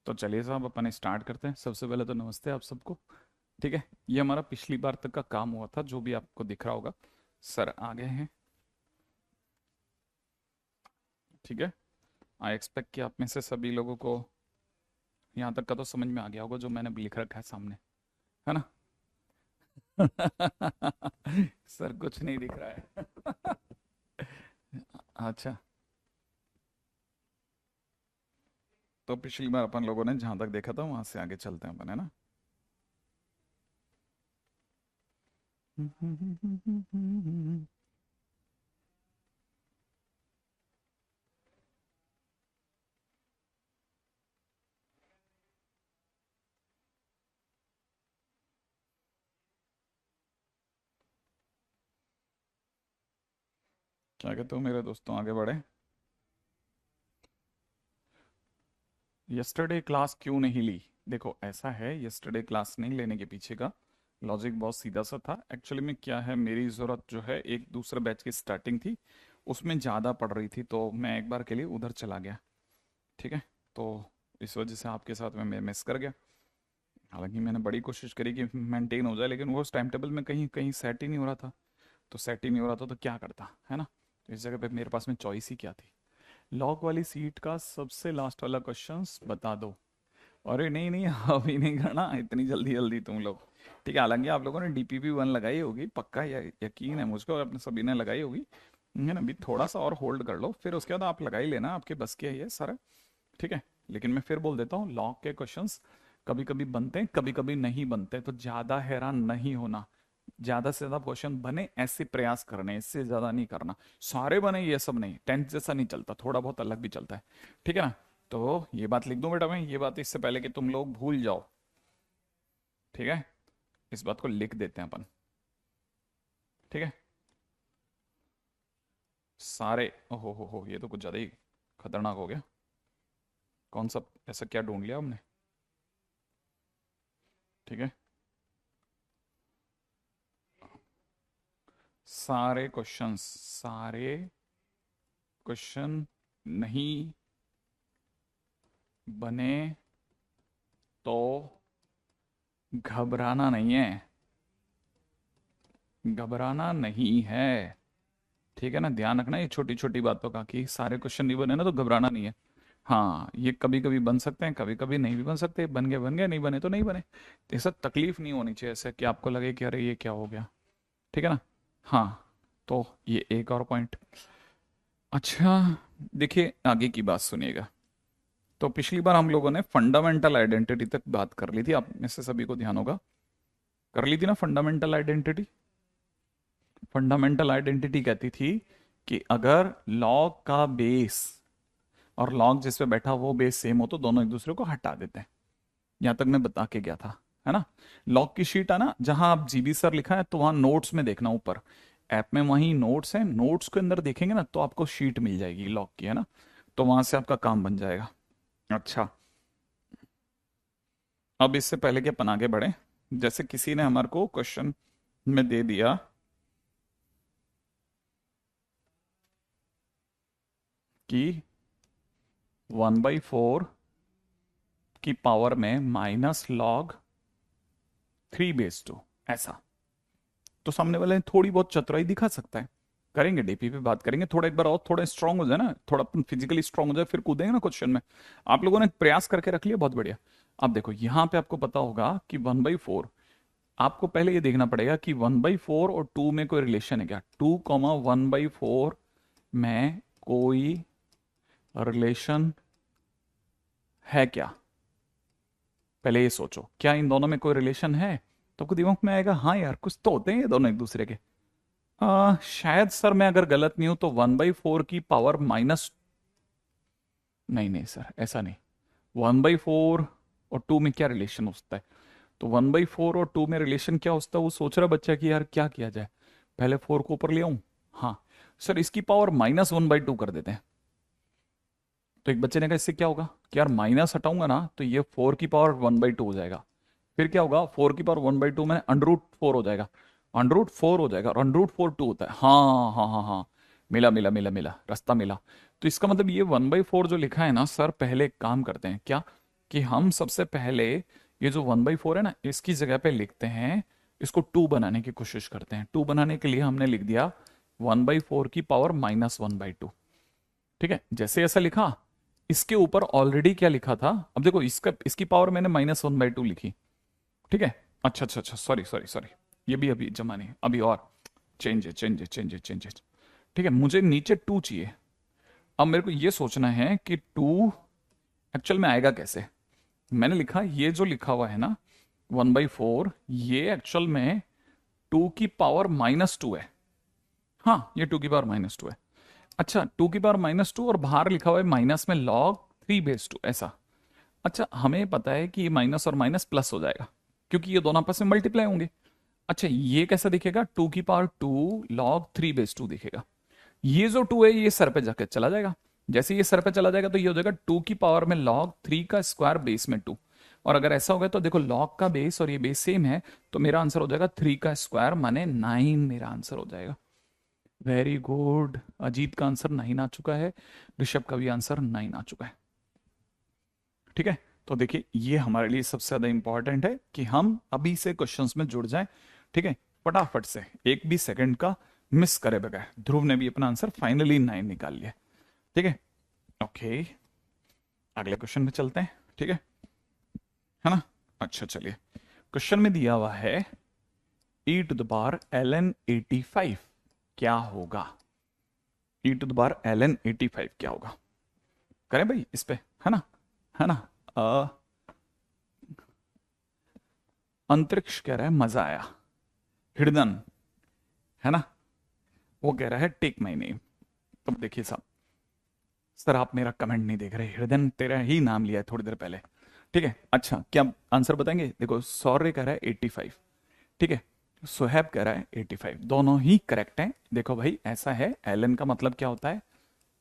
तो चलिए साहब अपन स्टार्ट करते हैं। सबसे पहले तो नमस्ते आप सबको। ठीक है, ये हमारा पिछली बार तक का काम हुआ था, जो भी आपको दिख रहा होगा। सर आगे हैं। ठीक है, आई एक्सपेक्ट कि आप में से सभी लोगों को यहाँ तक का तो समझ में आ गया होगा जो मैंने लिख रखा है सामने, है ना? सर कुछ नहीं दिख रहा है। अच्छा, तो पिछली बार अपन लोगों ने जहाँ तक देखा था वहां से आगे चलते हैं अपन, है ना? क्या कहते हो मेरे दोस्तों, आगे बढ़े? यस्टरडे क्लास क्यों नहीं ली? देखो ऐसा है, यस्टरडे क्लास नहीं लेने के पीछे का लॉजिक बहुत सीधा सा था। एक्चुअली में क्या है, मेरी ज़रूरत जो है एक दूसरे बैच की स्टार्टिंग थी, उसमें ज़्यादा पड़ रही थी, तो मैं एक बार के लिए उधर चला गया। ठीक है, तो इस वजह से आपके साथ में मैं मिस कर गया। हालांकि मैंने बड़ी कोशिश करी कि मेंटेन हो जाए, लेकिन वो उस टाइम टेबल में कहीं कहीं सेट ही नहीं हो रहा था। तो सेट ही नहीं हो रहा था तो क्या करता, है ना? तो इस जगह पे मेरे पास में चॉइस ही क्या थी? लॉग वाली सीट का सबसे लास्ट वाला क्वेश्चंस बता दो। अरे नहीं नहीं, अभी नहीं करना इतनी जल्दी जल्दी तुम लोग। ठीक है, हालांकि आप लोगों ने डीपीपी वन लगाई होगी पक्का, यकीन है मुझको, और अपने सभी ने लगाई होगी, है ना? अभी थोड़ा सा और होल्ड कर लो, फिर उसके बाद आप लगा ही लेना, आपके बस के है ये सारा। ठीक है, लेकिन मैं फिर बोल देता हूँ, लॉग के क्वेश्चंस कभी कभी बनते हैं, कभी कभी नहीं बनते, तो ज्यादा हैरान नहीं होना। ज्यादा से ज्यादा क्वेश्चन बने ऐसे प्रयास करने, इससे ज्यादा नहीं करना। सारे बने ये सब नहीं, टेंथ जैसा नहीं चलता, थोड़ा बहुत अलग भी चलता है। ठीक है ना? तो ये बात लिख दूं बेटा मैं, ये बात इससे पहले कि तुम लोग भूल जाओ। ठीक है, इस बात को लिख देते हैं अपन। ठीक है, सारे, ओहो हो, ये तो कुछ ज्यादा ही खतरनाक हो गया। कौन सा, ऐसा क्या ढूंढ लिया हमने? ठीक है, सारे क्वेश्चन नहीं बने तो घबराना नहीं है। घबराना नहीं है। ठीक है ना? ध्यान रखना ये छोटी छोटी बातों का, कि सारे क्वेश्चन नहीं बने ना तो घबराना नहीं है। हाँ, ये कभी कभी बन सकते हैं, कभी कभी नहीं भी बन सकते, बन गए, नहीं बने तो नहीं बने। तो ऐसा तकलीफ नहीं होनी चाहिए, ऐसे कि आपको लगे कि अरे ये क्या हो गया। ठीक है ना? हाँ, तो ये एक और पॉइंट। अच्छा, देखिए आगे की बात सुनिएगा। तो पिछली बार हम लोगों ने फंडामेंटल आइडेंटिटी तक बात कर ली थी, आप में से सभी को ध्यान होगा। कर ली थी ना फंडामेंटल आइडेंटिटी? फंडामेंटल आइडेंटिटी कहती थी कि अगर लॉग का बेस और लॉग जिस पे बैठा वो बेस सेम हो तो दोनों एक दूसरे को हटा देते हैं। यहां तक मैं बता के गया था, है ना? लॉग की शीट है ना, जहां आप जीबी सर लिखा है तो वहां नोट्स में देखना ऊपर। ऐप में वहीं नोट्स है, नोट्स के अंदर देखेंगे ना तो आपको शीट मिल जाएगी लॉग की, है ना? तो वहां से आपका काम बन जाएगा। अच्छा, अब इससे पहले कि अपन आगे बढ़े, जैसे किसी ने हमारे को क्वेश्चन में दे दिया कि 1/4 की पावर में -log 3/2, ऐसा। तो सामने वाले ने थोड़ी बहुत चतुराई दिखा सकता है। करेंगे डीपी पे बात करेंगे, थोड़ा एक बार और थोड़ा स्ट्रांग हो जाए ना, थोड़ा अपन फिजिकली स्ट्रांग हो जाए, फिर कूदेंगे ना क्वेश्चन में। आप लोगों ने प्रयास करके रख लिया, बहुत बढ़िया। अब देखो यहाँ पे आपको पता होगा कि 1/4, आपको पहले ये देखना पड़ेगा कि 1/4 और 2 में कोई रिलेशन है क्या। 2, 1/4 में कोई रिलेशन है क्या? पहले ये सोचो, क्या इन दोनों में कोई रिलेशन है? तो आपको दिमाग में आएगा हाँ यार, कुछ तो होते हैं ये दोनों एक दूसरे के। शायद सर मैं अगर गलत नहीं हूं तो 1/4 की पावर माइनस, नहीं नहीं सर ऐसा नहीं। 1/4 और 2 में क्या रिलेशन हो सकता है? तो 1/4 और 2 में रिलेशन क्या हो सकता है? वो सोच रहा बच्चा कि यार क्या किया जाए, पहले 4 को ऊपर ले आऊं। हाँ सर, इसकी पावर -1/2 कर देते हैं। तो एक बच्चे ने कहा इससे क्या होगा कि यार माइनस हटाऊंगा ना तो ये 4 की पावर 1/2 हो जाएगा। फिर क्या होगा, 4 की पावर 1/2 में √4 हो जाएगा। √4 हो जाएगा, और √4 2 होता है। हाँ हाँ हाँ हाँ, मिला मिला मिला रास्ता मिला। तो इसका मतलब ये 1/4 जो लिखा है ना सर, पहले एक काम करते हैं क्या, कि हम सबसे पहले ये जो 1/4 है ना, इसकी जगह पे लिखते हैं, इसको 2 बनाने की कोशिश करते हैं। 2 बनाने के लिए हमने लिख दिया 1/4 की पावर -1/2। ठीक है, जैसे ऐसा लिखा, इसके ऊपर ऑलरेडी क्या लिखा था, अब देखो इसका, इसकी पावर मैंने -1/2 लिखी। ठीक है, अच्छा अच्छा अच्छा, सॉरी सॉरी सॉरी, ये भी अभी जमा नहीं, अभी और चेंज है, चेंज है, चेंज है, चेंज है। ठीक है, मुझे नीचे 2 चाहिए। अब मेरे को ये सोचना है कि 2 एक्चुअल में आएगा कैसे। मैंने लिखा, ये जो लिखा हुआ है ना 1/4, ये एक्चुअल में 2 की पावर -2 है। हाँ, ये 2 की पावर -2 है। अच्छा, 2 की पावर -2 और बाहर लिखा हुआ है माइनस में log 3/2 ऐसा। अच्छा, हमें पता है कि ये माइनस और माइनस प्लस हो जाएगा, क्योंकि ये दोनों आपस में मल्टीप्लाई होंगे। अच्छा, ये कैसा दिखेगा, 2 की पावर 2 log 3/2 दिखेगा। ये जो 2 है ये सर पे जाकर चला जाएगा। जैसे ये सर पे चला जाएगा तो ये हो जाएगा 2 की पावर में log 3 का स्क्वायर बेस में 2। और अगर ऐसा होगा तो देखो log का बेस और ये बेस सेम है, तो मेरा आंसर हो जाएगा 3 का स्क्वायर माने 9, मेरा आंसर हो जाएगा। वेरी गुड, अजीत का आंसर 9 आ चुका है, ऋषभ का भी आंसर 9 आ चुका है। ठीक है, तो देखिए ये हमारे लिए सबसे ज्यादा इंपॉर्टेंट है कि हम अभी से क्वेश्चंस में जुड़ जाएं। ठीक है, फटाफट से, एक भी सेकंड का मिस करे बगैर। ध्रुव ने भी अपना आंसर फाइनली 9 निकाल लिया। ठीक है, ओके, अगले क्वेश्चन में चलते हैं। ठीक है ना। अच्छा चलिए, क्वेश्चन में दिया हुआ है e⁻ln85 क्या होगा। e⁻ln85 क्या होगा, करें भाई इस पे, है ना, है ना। अ, अंतरिक्ष कह रहा है मजा आया, हिरदन है ना, वो कह रहा है टेक माई नेम। तो देखिए साहब, सर आप मेरा कमेंट नहीं देख रहे, हिरदन तेरा ही नाम लिया है थोड़ी देर पहले। ठीक है, अच्छा क्या आंसर बताएंगे। देखो सौर्य कह रहा है 85, ठीक है, सुहैब कह रहा है 85, दोनों ही करेक्ट हैं। देखो भाई ऐसा है, एलन का मतलब क्या होता है,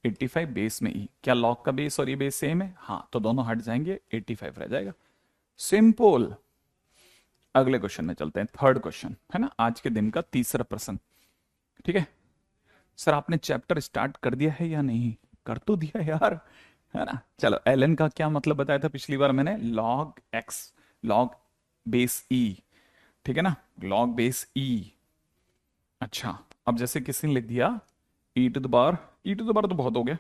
85 बेस में ई, क्या लॉग का बेस और ये बेस सेम है, हाँ, तो दोनों हट जाएंगे, 85 रह जाएगा, सिंपल। अगले क्वेश्चन में चलते हैं, थर्ड क्वेश्चन है ना, आज के दिन का तीसरा प्रश्न। ठीक है, सर आपने चैप्टर स्टार्ट कर दिया है या नहीं, कर तो दिया यार, है ना। चलो, एलन का क्या मतलब बताया था पिछली बार मैंने, लॉग एक्स, लॉग बेस ई, ठीक है ना, लॉग बेस ई। अच्छा, अब जैसे किसी ने लिख दिया e⁻, e⁻ तो बहुत हो गया।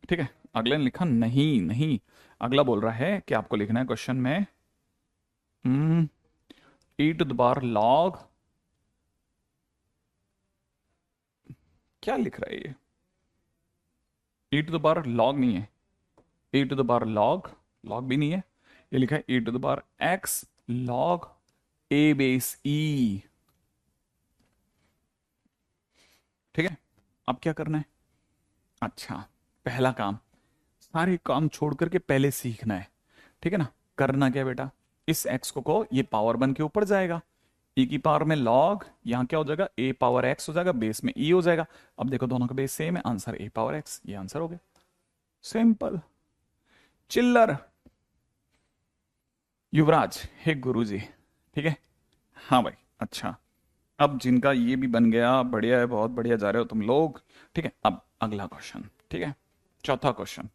ठीक है, अगले ने लिखा नहीं नहीं, अगला बोल रहा है कि आपको लिखना है क्वेश्चन में e⁻log, क्या लिख रहा है ये, e⁻log नहीं है, e⁻log, log भी नहीं है, ये लिखा है e⁻x log a base e। ठीक है, अब क्या करना है, अच्छा, पहला काम, सारे काम छोड़ करके पहले सीखना है। ठीक है ना, करना क्या है बेटा, इस x को ये पावर 1 के ऊपर जाएगा, e की पावर में log, यहां क्या हो जाएगा, a पावर x हो जाएगा, बेस में e हो जाएगा। अब देखो दोनों का बेस सेम है, आंसर a पावर x, ये आंसर हो गया, सिंपल। चिल्लर युवराज, हे गुरुजी, ठीक है, हाँ भाई, अच्छा, अब जिनका ये भी बन गया, बढ़िया है, बहुत बढ़िया जा रहे हो तुम लोग। ठीक है, अब अगला क्वेश्चन, ठीक है, चौथा question,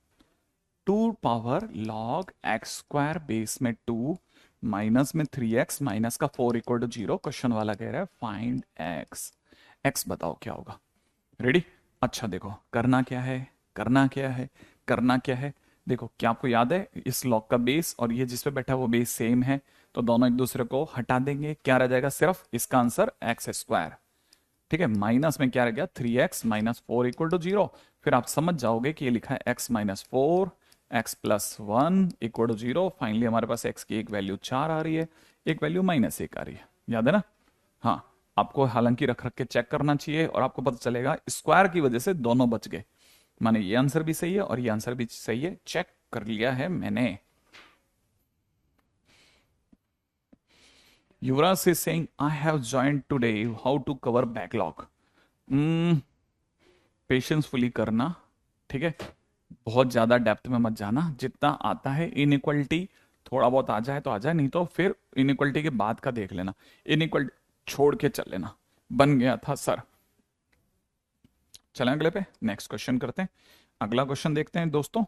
2 power log x square base में 2 माइनस में 3x माइनस का 4 इक्वल टू 0। क्वेश्चन वाला कह रहा है फाइंड x, x बताओ क्या होगा। रेडी, अच्छा देखो करना क्या है, करना क्या है, करना क्या है, देखो क्या आपको याद है, इस लॉग का बेस और ये जिस पे बैठा है वो बेस सेम है, तो दोनों एक दूसरे को हटा देंगे, क्या रह जाएगा, सिर्फ इसका आंसर एक्स स्क्वायर। ठीक है, माइनस में क्या रह गया, 3x माइनस 4 इक्वल टू 0। फिर आप समझ जाओगे कि ये लिखा है x minus 4 x plus 1 equal to 0। Finally हमारे पास x की एक वैल्यू 4 आ रही है, एक वैल्यू -1 आ रही है, याद है ना। हाँ, आपको हालांकि रख रख के चेक करना चाहिए और आपको पता चलेगा स्क्वायर की वजह से दोनों बच गए, माने ये आंसर भी सही है और ये आंसर भी सही है, चेक कर लिया है मैंने। युवराज से saying I have joined today, how to cover backlog. पेशेंसफुली करना, ठीक है, बहुत ज्यादा डेप्थ में मत जाना, जितना आता है इनइक्वलिटी, थोड़ा बहुत आ जाए तो आ जाए, नहीं तो फिर इनइक्वलिटी के बाद का देख लेना, इनइक्वलिटी छोड़ के चल लेना, बन गया था सर। चलें अगले पे, नेक्स्ट क्वेश्चन करते हैं, अगला क्वेश्चन देखते हैं दोस्तों।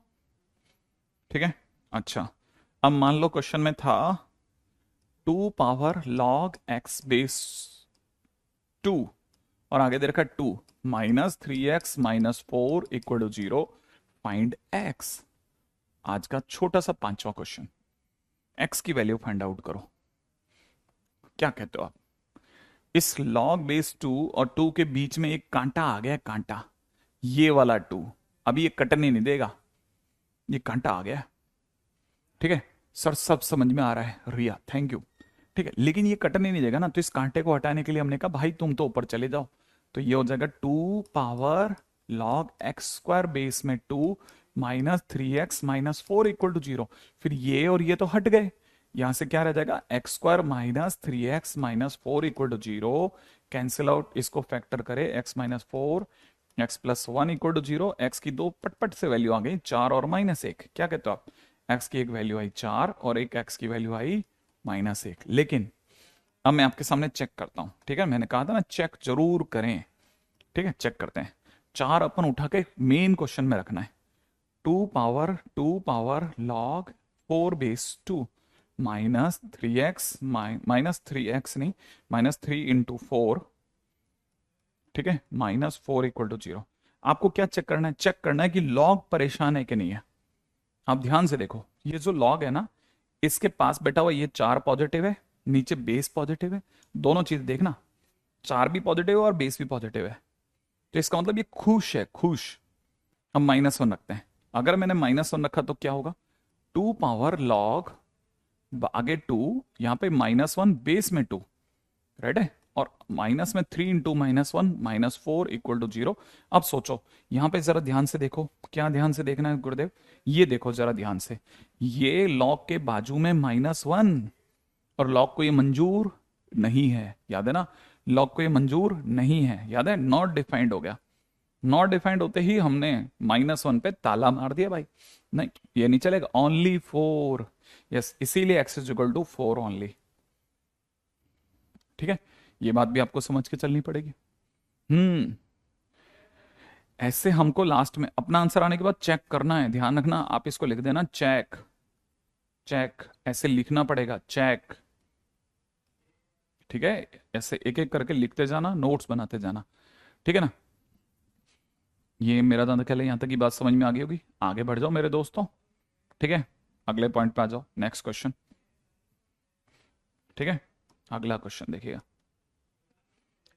ठीक है, अच्छा, अब मान लो क्वेश्चन में था 2 power log x base 2 और आगे दे रखा 2 -3x - 4 equal to 0, find x। आज का छोटा सा 5वां क्वेश्चन, x की वैल्यू फाइंड आउट करो। क्या कहते हो आप? इस log base 2 और 2 के बीच में एक कांटा आ गया, कांटा, ये वाला 2 अभी ये कटने नहीं देगा, ये कांटा आ गया। ठीक है सर, सब समझ में आ रहा है, रिया थैंक यू। ठीक है, लेकिन ये कटने नहीं देगा ना, तो इस कांटे को हटाने के लिए हमने कहा भाई तुम तो ऊपर चले जाओ, तो ये हो जाएगा 2 power log x² बेस में 2 -3x - 4 इक्वल टू 0। फिर ये और ये तो हट गए, यहां से क्या रह जाएगा, x² -3x - 4 equal to 0, cancel out, इसको फैक्टर करे x - 4 x + 1 equal to 0। x की दो पटपट से वैल्यू आ गई, 4 और -1। क्या कहते हो आप? x की एक वैल्यू आई 4 और एक x की वैल्यू आई -1। लेकिन अब मैं आपके सामने चेक करता हूं, ठीक है, मैंने कहा था ना चेक जरूर करें। ठीक है, चेक करते हैं। 4 अपन उठा के मेन क्वेश्चन में रखना है। 2 power log 4 base 2 -3x -3x नहीं, -3 × 4, ठीक है, -4 इक्वल टू 0। आपको क्या चेक करना है? चेक करना है कि लॉग परेशान है कि नहीं है। आप ध्यान से देखो, ये जो लॉग है ना, इसके पास बैठा हुआ ये 4 पॉजिटिव है, नीचे बेस पॉजिटिव है। दोनों चीज देखना, 4 भी पॉजिटिव है और बेस भी पॉजिटिव है, तो इसका मतलब ये खुश है, खुश। हम -1 रखते हैं। अगर मैंने -1 रखा तो क्या होगा? 2 power log, आगे 2, यहां पे -1 बेस में 2, राइट है, और माइनस में 3 × -1 -4 इक्वल टू 0। अब सोचो, यहां पे जरा ध्यान से देखो, क्या ध्यान से देखना है गुरुदेव? ये देखो जरा ध्यान से, ये लॉग के बाजू में -1 और लॉग को ये मंजूर नहीं है, याद है ना, लॉग को ये मंजूर नहीं है, याद है, नॉट डिफाइंड हो गया। नॉट डिफाइंड होते ही हमने -1 पे ताला मार दिया भाई, नहीं ये नहीं चलेगा, ओनली 4। यस, इसीलिए x = 4 ओनली। ठीक है, ये बात भी आपको समझ के चलनी पड़ेगी। ऐसे हमको लास्ट में अपना आंसर आने के बाद चेक करना है, ध्यान रखना, आप इसको लिख देना चेक, चेक ऐसे लिखना पड़ेगा, चेक। ठीक है, ऐसे एक एक करके लिखते जाना, नोट्स बनाते जाना, ठीक है ना। ये मेरा दादा ख्याल है, यहां तक की बात समझ में आ गई होगी। आगे बढ़ जाओ मेरे दोस्तों, ठीक है, अगले पॉइंट पे आ जाओ, नेक्स्ट क्वेश्चन। ठीक है, अगला क्वेश्चन देखिएगा,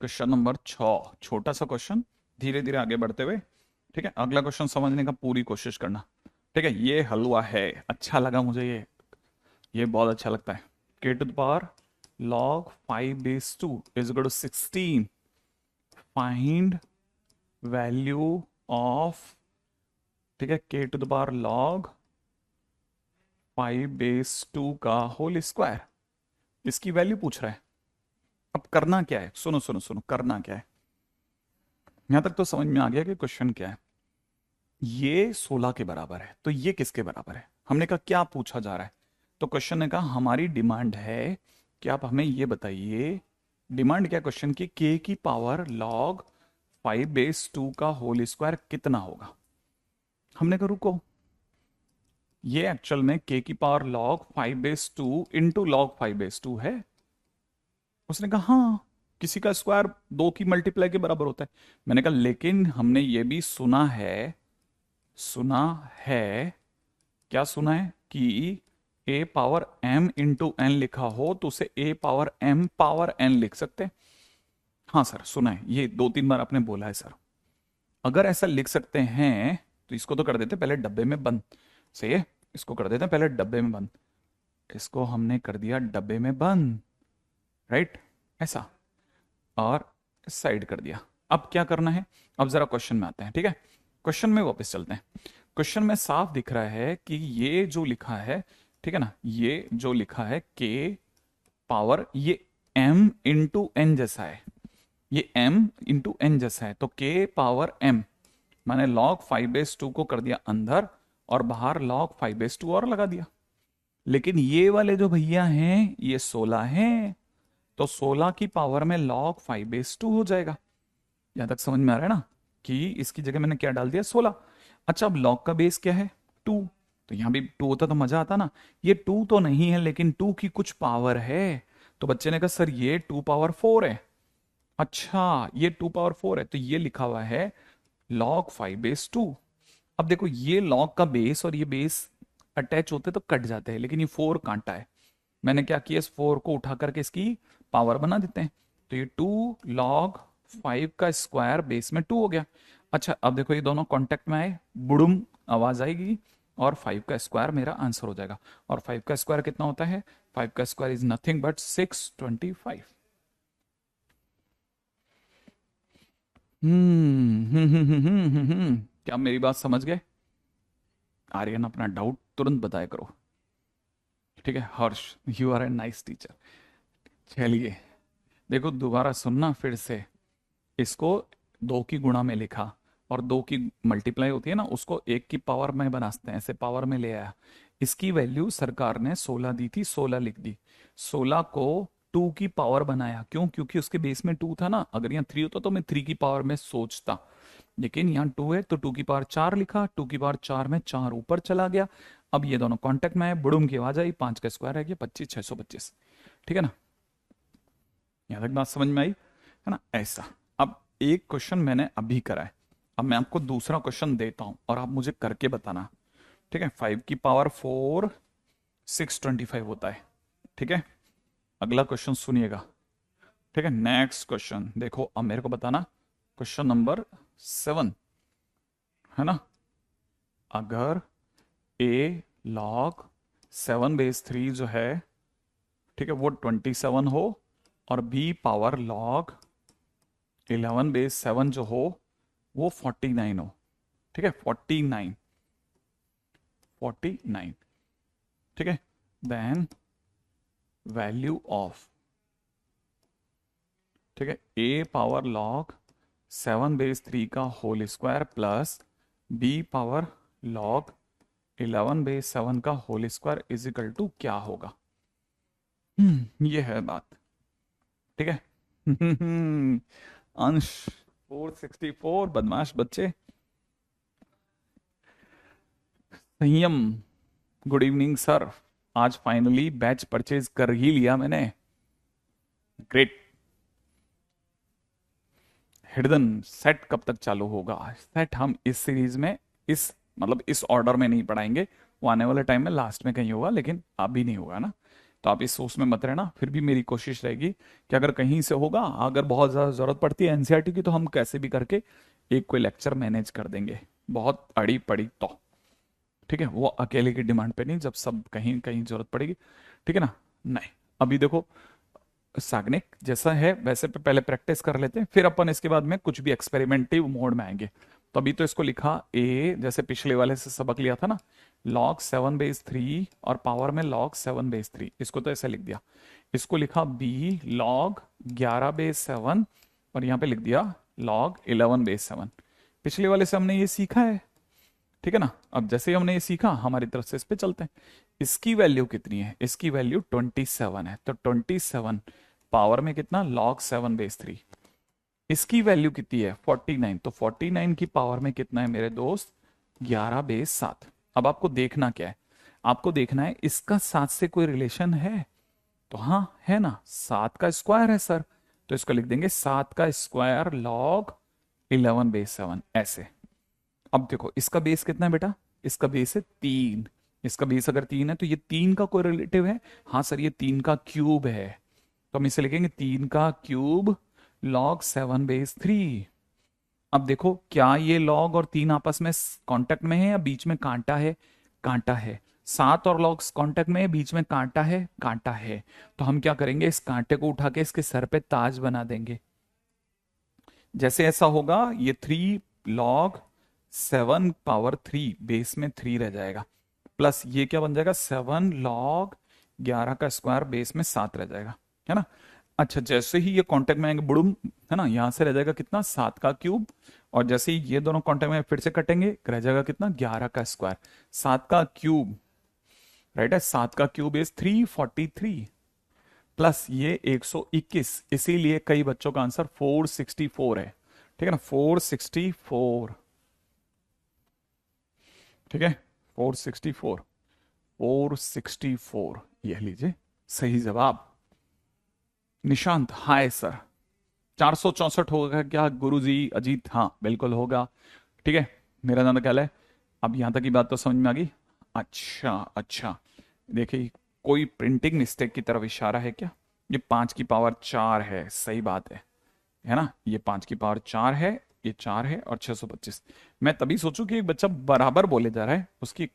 क्वेश्चन नंबर 6, छोटा सा क्वेश्चन, धीरे धीरे आगे बढ़ते हुए। ठीक है, अगला क्वेश्चन समझने का पूरी कोशिश करना। ठीक है, ये हलवा है, अच्छा लगा मुझे, ये बहुत अच्छा लगता है। k⁻log 5 base 2 = 16, find value of, ठीक है, k⁻log 5 बेस 2 का होल स्क्वायर, इसकी वैल्यू पूछ रहा है। अब करना क्या है, सुनो सुनो सुनो, करना क्या है, यहां तक तो समझ में आ गया कि क्वेश्चन क्या है। ये 16 के बराबर है, तो ये किसके बराबर है? हमने कहा क्या पूछा जा रहा है, तो क्वेश्चन ने कहा हमारी डिमांड है कि आप हमें ये बताइए, डिमांड क्या क्वेश्चन की, k⁻log 5 बेस 2 का होल स्क्वायर कितना होगा। हमने कहा रुको, ये एक्चुअल में k⁻log 5 base 2 into log 5 base 2 है। उसने कहा हाँ, किसी का स्क्वायर 2 की मल्टीप्लाई के बराबर होता है। मैंने कहा लेकिन हमने ये भी सुना है, सुना है, क्या सुना है कि a⁻m × n लिखा हो तो उसे a⁻m⁻n लिख सकते हैं। हाँ सर सुना है, ये 2-3 बार आपने बोला है सर। अगर ऐसा लिख सकते हैं तो इसको तो कर देते पहले डब्बे में बंद, सही है, इसको कर देते हैं पहले डब्बे में बंद, इसको हमने कर दिया डब्बे में बंद, राइट, ऐसा, और साइड कर दिया। अब क्या करना है, अब जरा क्वेश्चन में आते हैं। ठीक है, क्वेश्चन में वापस चलते हैं। क्वेश्चन में साफ दिख रहा है कि ये जो लिखा है, ठीक है ना, ये जो लिखा है k⁻, ये m × n जैसा है, ये m × n जैसा है, तो k⁻m मैंने log 5 बेस 2 को कर दिया अंदर और बाहर log 5 बेस 2 और लगा दिया। लेकिन ये वाले जो भैया हैं ये 16 हैं, तो 16 की पावर में log 5 बेस 2 हो जाएगा। यहां तक समझ में आ रहा है ना, कि इसकी जगह मैंने क्या डाल दिया, 16। अच्छा, अब log का बेस क्या है, 2, तो यहाँ भी 2 होता तो मजा आता ना। ये 2 तो नहीं है, लेकिन 2 की कुछ पावर है। तो बच्चे ने कहा सर ये 2 पावर 4 है। अच्छा, ये 2 पावर 4 है, तो ये लिखा हुआ है log 5/2। अब देखो ये log का बेस और ये बेस अटैच होते तो कट जाते हैं, लेकिन ये 4 कांटा है। मैंने क्या किया, इस 4 को उठा करके इसकी पावर बना देते हैं। तो ये 2 log 5 का स्क्वायर बेस में 2 हो गया। अच्छा, अब देखो ये दोनों कांटेक्ट में आए, बुड़ुम आवाज आएगी, और 5 का स्क्वायर मेरा आंसर हो जाएगा। और 5 का स्क्वायर कितना होता है? 5 का स्क्वायर इज नथिंग बट 625। क्या मेरी बात समझ गए? आर्यन अपना डाउट तुरंत बताया करो। ठीक है Harsh, you are a nice teacher. चलिए देखो दोबारा सुनना फिर से। इसको 2 की गुणा में लिखा, और 2 की मल्टीप्लाई होती है ना, उसको 1 की पावर में बनाते हैं, ऐसे पावर में ले आया। इसकी वैल्यू सरकार ने 16 दी थी, 16 लिख दी। 16 को 2 की पावर बनाया, क्यों? क्योंकि उसके बेस में 2 था ना। अगर यहाँ 3 होता तो मैं 3 की पावर में सोचता, लेकिन यहाँ 2 है तो 2 की पावर 4 लिखा। 2 की पावर 4 में 4 ऊपर चला गया। अब ये दोनों कांटेक्ट में है, बुड़ुम की आवाज आई, 5 का स्क्वायर है गया 25, 625। ठीक है ना? यहाँ तक बात समझ में आई है ना? ऐसा। अब एक क्वेश्चन मैंने अभी करा है, अब मैं आपको दूसरा क्वेश्चन देता हूं और आप मुझे करके बताना। ठीक है? 5 की पावर 4 625 होता है। ठीक है? अगला क्वेश्चन सुनिएगा। ठीक है, नेक्स्ट क्वेश्चन देखो, अब मेरे को बताना। क्वेश्चन नंबर 7 है ना। अगर a log 7/3 जो है, ठीक है, वो 27 हो, और b पावर log 11/7 जो हो वो 49 हो। ठीक है, 49, 49। ठीक है, देन वैल्यू ऑफ, ठीक है, a पावर log 7/3 का whole square plus b power log 11/7 का whole square is equal to क्या होगा? ये है बात। ठीक है। अंश 464, बदमाश बच्चे। संयम, गुड इवनिंग सर। आज फाइनली बैच परचेज कर ही लिया मैंने। ग्रेट। हिडन सेट कब तक चालू होगा? सेट हम इस सीरीज में, इस मतलब इस ऑर्डर में नहीं पढ़ाएंगे, वो आने वाले टाइम में लास्ट में कहीं होगा, लेकिन अभी नहीं होगा ना। तो आप इस सोच में मत रहना। फिर भी मेरी कोशिश रहेगी कि अगर कहीं से होगा, अगर बहुत ज़्यादा ज़रूरत पड़ती है एनसीईआरटी की, तो हम कैसे भी करके एक कोई लेक्चर मैनेज कर देंगे, बहुत अड़ी पड़ी तो। ठीक है, वो अकेले की डिमांड पे नहीं, जब सब कहीं कहीं जरूरत पड़ेगी। ठीक है ना? नहीं, अभी देखो साग्निक जैसा है वैसे पे पहले प्रैक्टिस कर लेते हैं, फिर अपन इसके बाद में कुछ भी एक्सपेरिमेंटिव मोड में आएंगे। तो अभी तो इसको लिखा ए, जैसे पिछले वाले से सबक लिया था ना, log 7/3 और पावर में log 7/3, इसको तो ऐसे लिख दिया। इसको लिखा बी log 11/7, और यहाँ पे लिख दिया log 11/7। पिछले वाले से हमने ये सीखा है। ठीक है ना? अब जैसे ही हमने ये सीखा, हमारी तरफ से इस पे चलते हैं। इसकी वैल्यू कितनी है? इसकी वैल्यू 27 है, तो 27 पावर में कितना? log 7/3। इसकी वैल्यू कितनी है? 49, तो 49 की पावर में कितना है मेरे दोस्त? 11/7। अब आपको देखना क्या है? आपको देखना है इसका 7 से कोई रिलेशन है? तो हाँ है ना, 7 का स्क्वायर है सर। तो इसको लिख देंगे 7 का स्क्वायर log 11/7, ऐसे। अब देखो इसका बेस कितना है बेटा? इसका बेस है 3। इसका बेस अगर 3 है तो ये 3 का कोई रिलेटिव है? हाँ सर, ये 3 का क्यूब है। तो हम इसे लिखेंगे 3 का क्यूब log 7/3। अब देखो क्या ये लॉग और 3 आपस में कांटेक्ट में है या बीच में कांटा है? कांटा है। 7 और लॉग कांटेक्ट में है, बीच में कांटा है? कांटा है। तो हम क्या करेंगे, इस कांटे को उठा के इसके सर पे ताज बना देंगे। जैसे ऐसा होगा, ये 3 log 7/3 बेस में 3 रह जाएगा, प्लस ये क्या बन जाएगा? 7 log 11 का स्क्वायर बेस में 7 रह जाएगा, है ना? अच्छा, जैसे ही ये कांटेक्ट में आएंगे बुड़ुम, है ना, यहां से रह जाएगा कितना? 7 का क्यूब। और जैसे ही ये दोनों कांटेक्ट में फिर से कटेंगे, रह जाएगा कितना? 11 का स्क्वायर। 7 का क्यूब, राइट है, 7 का क्यूब इज 343, प्लस ये 121, इसीलिए कई बच्चों का आंसर 464 है। ठीक है ना? 464। ठीक है, 464, 464, यह लीजिए सही जवाब। Nishant, hi sir. 464 होगा क्या गुरुजी? अजीत, हाँ बिल्कुल होगा। ठीक है, मेरा नाम ख्याल है। अब यहां तक की बात तो समझ में आ गई। अच्छा अच्छा, देखिए कोई प्रिंटिंग मिस्टेक की तरफ इशारा है क्या? ये 5 की पावर 4 है, सही बात है ना? ये 5 की पावर 4 है, ये 4 है और 625। मैं तभी सोचूं कि एक बच्चा बराबर बोले जा रहा है, उसकी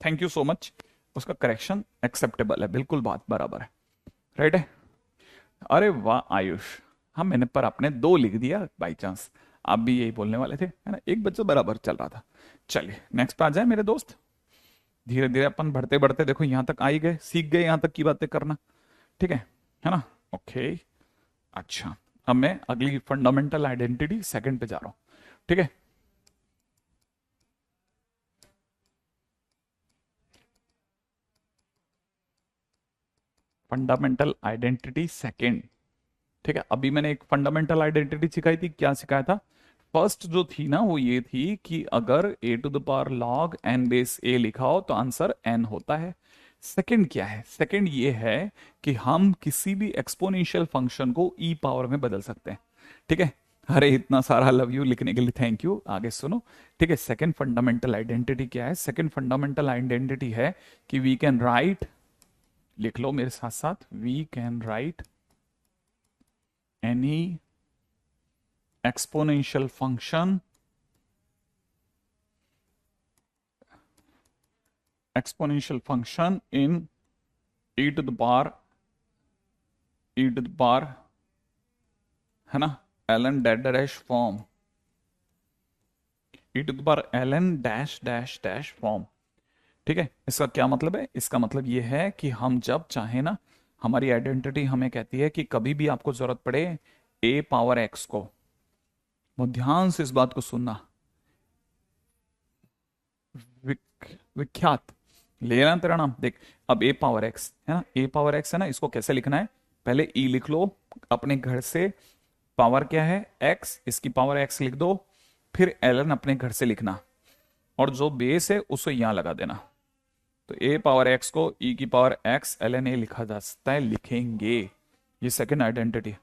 थैंक यू सो मच, उसका करेक्शन एक्सेप्टेबल है, बिल्कुल बात बराबर है, राइट है। अरे वाह आयुष, हाँ मैंने पर आपने 2 लिख दिया बाई चांस, आप भी यही बोलने वाले थे है ना, एक बच्चा बराबर चल रहा था। चलिए नेक्स्ट पे आ जाए मेरे दोस्त। धीरे धीरे अपन बढ़ते बढ़ते देखो यहां तक आ ही गए, सीख गए यहां तक की बातें करना। ठीक है ना? ओके। अच्छा, अब मैं अगली फंडामेंटल आइडेंटिटी सेकंड पे जा रहा हूं। ठीक है, फंडामेंटल आइडेंटिटी सेकंड। ठीक है, अभी मैंने एक फंडामेंटल आइडेंटिटी सिखाई थी, क्या सिखाया था? फर्स्ट जो थी ना वो ये थी कि अगर a to the power log n base a लिखा हो तो आंसर एन होता है। सेकंड क्या है? सेकंड ये है कि हम किसी भी एक्सपोनेंशियल फंक्शन को ई पावर में बदल सकते हैं। ठीक है, अरे इतना सारा लव यू लिखने के लिए थैंक यू, आगे सुनो। ठीक है, सेकंड फंडामेंटल आइडेंटिटी क्या है? सेकंड फंडामेंटल आइडेंटिटी है कि वी कैन राइट, लिख लो मेरे साथ साथ, we can write any exponential function, exponential function in e to the power, e to the power, है ना, ln dash form, e to the power ln dash dash dash form. ठीक है, इसका क्या मतलब है? इसका मतलब ये है कि हम जब चाहे ना, हमारी आइडेंटिटी हमें कहती है कि कभी भी आपको जरूरत पड़े ए पावर एक्स को, वो ध्यान से इस बात को सुनना, विख्यात, लेना तेरा नाम देख। अब ए पावर एक्स है ना, ए पावर एक्स है ना, इसको कैसे लिखना है? पहले ई लिख लो अपने घर से, पावर क्या है एक्स, इसकी पावर एक्स लिख दो, फिर एलन अपने घर से लिखना, और जो बेस है उसको यहां लगा देना। तो ए पावर एक्स को ई की power x l n a लिखा जा सकता है, लिखेंगे। ये second identity.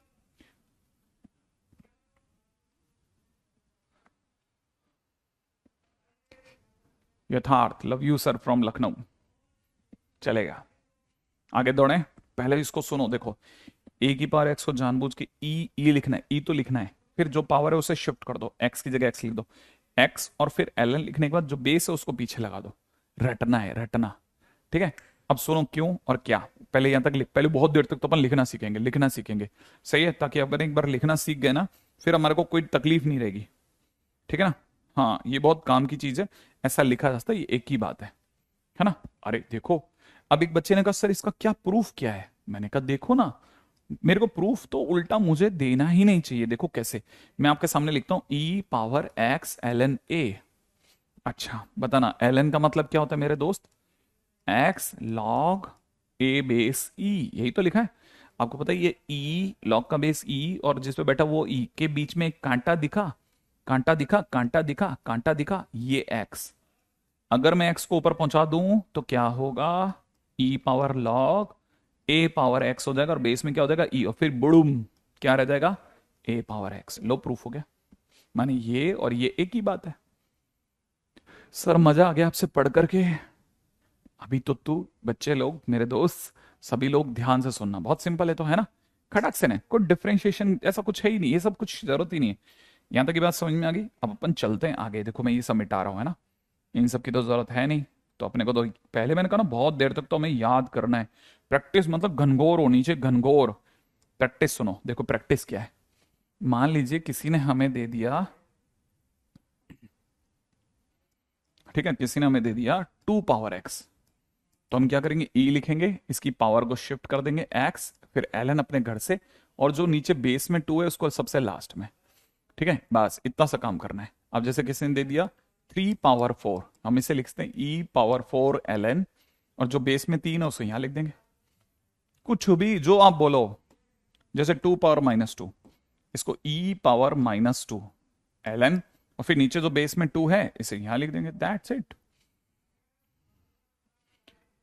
Yatharth, love you sir from Lucknow, चलेगा। आगे दौड़े, पहले इसको सुनो, देखो ए की पावर एक्स को जानबूझ के ई लिखना है, ई तो लिखना है, फिर जो पावर है उसे शिफ्ट कर दो, एक्स की जगह एक्स लिख दो, एक्स, और फिर एल एन लिखने के बाद जो बेस है उसको पीछे लगा दो, रटना है रटना। ठीक है, अब सुनो क्यों और क्या। पहले यहां तक लिख, पहले बहुत देर तक तो अपन लिखना सीखेंगे, लिखना सीखेंगे, सही है, ताकि अगर एक बार लिखना सीख गए ना, फिर हमारे को कोई तकलीफ नहीं रहेगी। ठीक है ना? हाँ, ये बहुत काम की चीज है, ऐसा लिखा जा सकता है, ये एक ही बात है ना? अरे देखो, अब एक बच्चे ने कहा सर इसका क्या प्रूफ क्या है? मैंने कहा देखो ना, मेरे को प्रूफ तो उल्टा मुझे देना ही नहीं चाहिए। देखो कैसे, मैं आपके सामने लिखता हूं e power x l n a. अच्छा बताना, एल एन का मतलब क्या होता है मेरे दोस्त? एक्स लॉग ए बेस ई, यही तो लिखा है। आपको पता है ये ई लॉग का बेस ई, और जिस पे बैठा वो ई के बीच में एक कांटा दिखा, कांटा दिखा, कांटा दिखा, कांटा दिखा, ये एक्स। अगर मैं एक्स को ऊपर पहुंचा दूं तो क्या होगा? ई पावर लॉग ए पावर एक्स हो जाएगा, और बेस में क्या हो जाएगा? ई, और फिर बुड़ुम क्या रह जाएगा? ए पावर एक्स। लो प्रूफ हो गया, माने ये और ये एक ही बात है। सर मजा आ गया आपसे पढ़ करके। अभी तो तू, बच्चे लोग मेरे दोस्त सभी लोग ध्यान से सुनना, बहुत सिंपल है तो, है ना? खटक से नहीं, कोई डिफरेंशिएशन ऐसा कुछ है ही नहीं, ये सब कुछ जरूरत ही नहीं है। यहां तक की बात समझ में आ गई? अब अपन चलते हैं आगे। देखो मैं ये सब मिटा रहा हूं, है ना, इन सब की तो जरूरत है नहीं। तो अपने को तो पहले मैंने कहा ना, बहुत देर तक तो हमें याद करना है, प्रैक्टिस मतलब घनघोर होनी चाहिए, घनघोर प्रैक्टिस। सुनो देखो प्रैक्टिस क्या है। मान लीजिए किसी ने हमें दे दिया, ठीक है, किसी ने हमें दे दिया 2 पावर एक्स, तो हम क्या करेंगे? ई लिखेंगे, इसकी पावर को शिफ्ट कर देंगे एक्स, फिर एल एन अपने घर से, और जो नीचे बेस में 2 है उसको सबसे लास्ट में। ठीक है, बस इतना सा काम करना है। अब जैसे किसी ने दे दिया 3 पावर 4, हम इसे लिखते हैं ई पावर 4 एल एन, और जो बेस में 3 है उसको यहां लिख देंगे, कुछ भी जो आप बोलो। जैसे 2 पावर -2, इसको ई पावर -2 एल एन, और फिर नीचे जो बेस में 2 है इसे यहां लिख देंगे, दैट्स इट।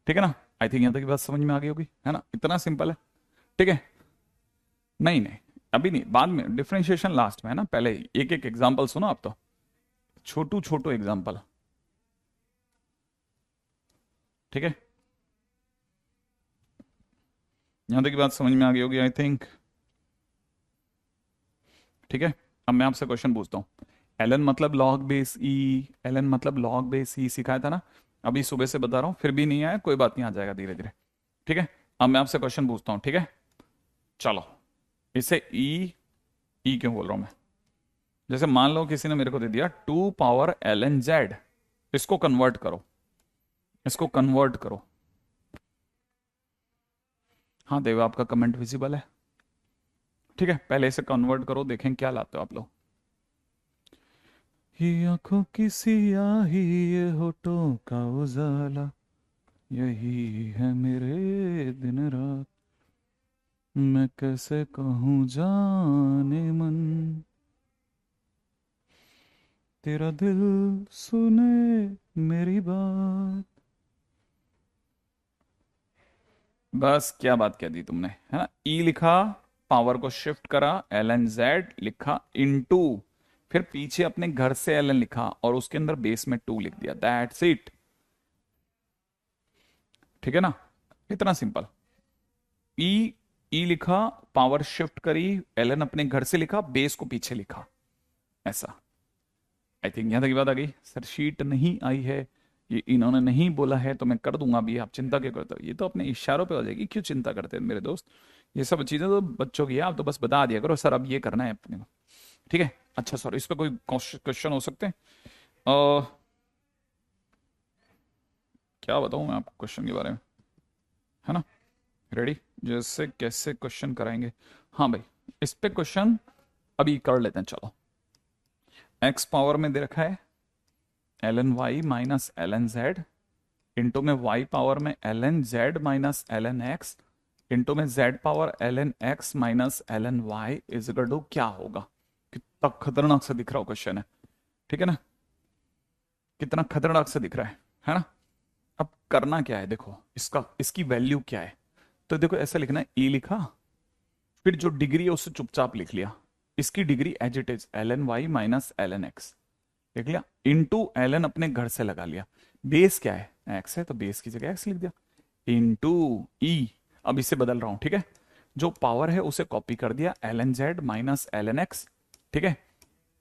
ठीक है ना। आई थिंक यहाँ तक की बात समझ में आ गई होगी, है ना, इतना सिंपल है। ठीक है, नहीं नहीं, अभी नहीं, बाद में डिफरेंशिएशन लास्ट में है ना, पहले एक एक एग्जांपल सुनो आप तो, छोटू छोटू एग्जांपल। ठीक है, यहां तक की बात समझ में आ गई होगी आई थिंक। ठीक है, अब मैं आपसे क्वेश्चन पूछता हूँ। एलन मतलब लॉग बेस ई, एलन मतलब लॉग बेस ई सिखाया था ना, अभी सुबह से बता रहा हूँ, फिर भी नहीं आया, कोई बात नहीं, आ जाएगा धीरे धीरे। ठीक है, अब मैं आपसे क्वेश्चन पूछता हूँ, ठीक है, चलो, इसे ई क्यों बोल रहा हूं मैं, जैसे मान लो किसी ने मेरे को दे दिया 2 पावर ln z, इसको कन्वर्ट करो, इसको कन्वर्ट करो। हाँ देव, आपका कमेंट विजिबल है। ठीक है, पहले इसे कन्वर्ट करो, देखें क्या लाते हो आप लोग। ये आंखों की सियाही, ये होठों का उजाला, यही है मेरे दिन रात, मैं कैसे कहूँ जाने मन, तेरा दिल सुने मेरी बात। बस क्या बात कह दी तुमने, है ना, ई लिखा, पावर को शिफ्ट करा, ln z लिखा इनटू, फिर पीछे अपने घर से ln लिखा और उसके अंदर बेस में 2 लिख दिया, दैट्स इट। ठीक है ना, इतना सिंपल। ई ई लिखा, पावर शिफ्ट करी, ln अपने घर से लिखा, बेस को पीछे लिखा, ऐसा। आई थिंक यहां तक की बात आ गई। सर शीट नहीं आई है, ये इन्होंने नहीं बोला है तो मैं कर दूंगा अभी, आप चिंता क्यों करते हो, ये तो अपने इशारों पे हो जाएगी, क्यों चिंता करते हैं मेरे दोस्त, ये सब चीजें तो बच्चों की है, आप तो बस बता दिया करो सर अब ये करना है अपने को। ठीक है, अच्छा सर इस पे कोई क्वेश्चन हो सकते हैं? अ, क्या बताऊं मैं आपको क्वेश्चन के बारे में, है ना, रेडी, जैसे कैसे क्वेश्चन कराएंगे। हाँ भाई, इस पे क्वेश्चन अभी कर लेते हैं, चलो। एक्स पावर में दे रखा है ln y - ln z, into में y पावर में ln z - ln x, into में z power ln x - ln y is equal to क्या होगा। कितना खतरनाक सा दिख रहा हो क्वेश्चन है, ठीक है ना, कितना खतरनाक सा दिख रहा है ना। अब करना क्या है, देखो इसका, इसकी वैल्यू क्या है, तो देखो ऐसा लिखना है, e लिखा, फिर जो डिग्री है उससे चुपचाप लिख लिया, इसकी degree as it is ln y - ln x लिख लिया, इनटू ln अपने घर से लगा लिया, बेस क्या है x है तो बेस की जगह x लिख दिया, इनटू ई, अब इसे बदल रहा हूं, ठीक है, जो पावर है उसे कॉपी कर दिया, ln z - ln x, ठीक है,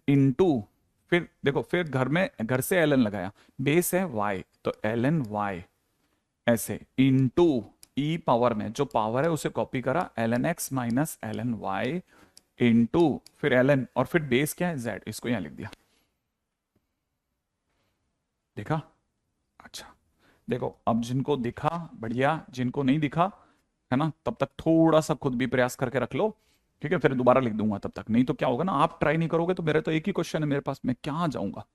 इनटू, फिर देखो, फिर घर में घर से ln लगाया, बेस है y तो ln y, ऐसे इनटू ई पावर में जो पावर है उसे कॉपी करा, ln x - ln y, into फिर ln और फिर बेस क्या है z, इसको यहां लिख दिया, देखा। अच्छा, देखो अब जिनको दिखा बढ़िया, जिनको नहीं दिखा, है ना, तब तक थोड़ा सा खुद भी प्रयास करके रख लो, ठीक है, फिर दोबारा लिख दूंगा तब तक, नहीं तो क्या होगा ना, आप ट्राई नहीं करोगे तो मेरे तो एक ही क्वेश्चन है मेरे पास, मैं कहाँ जाऊंगा।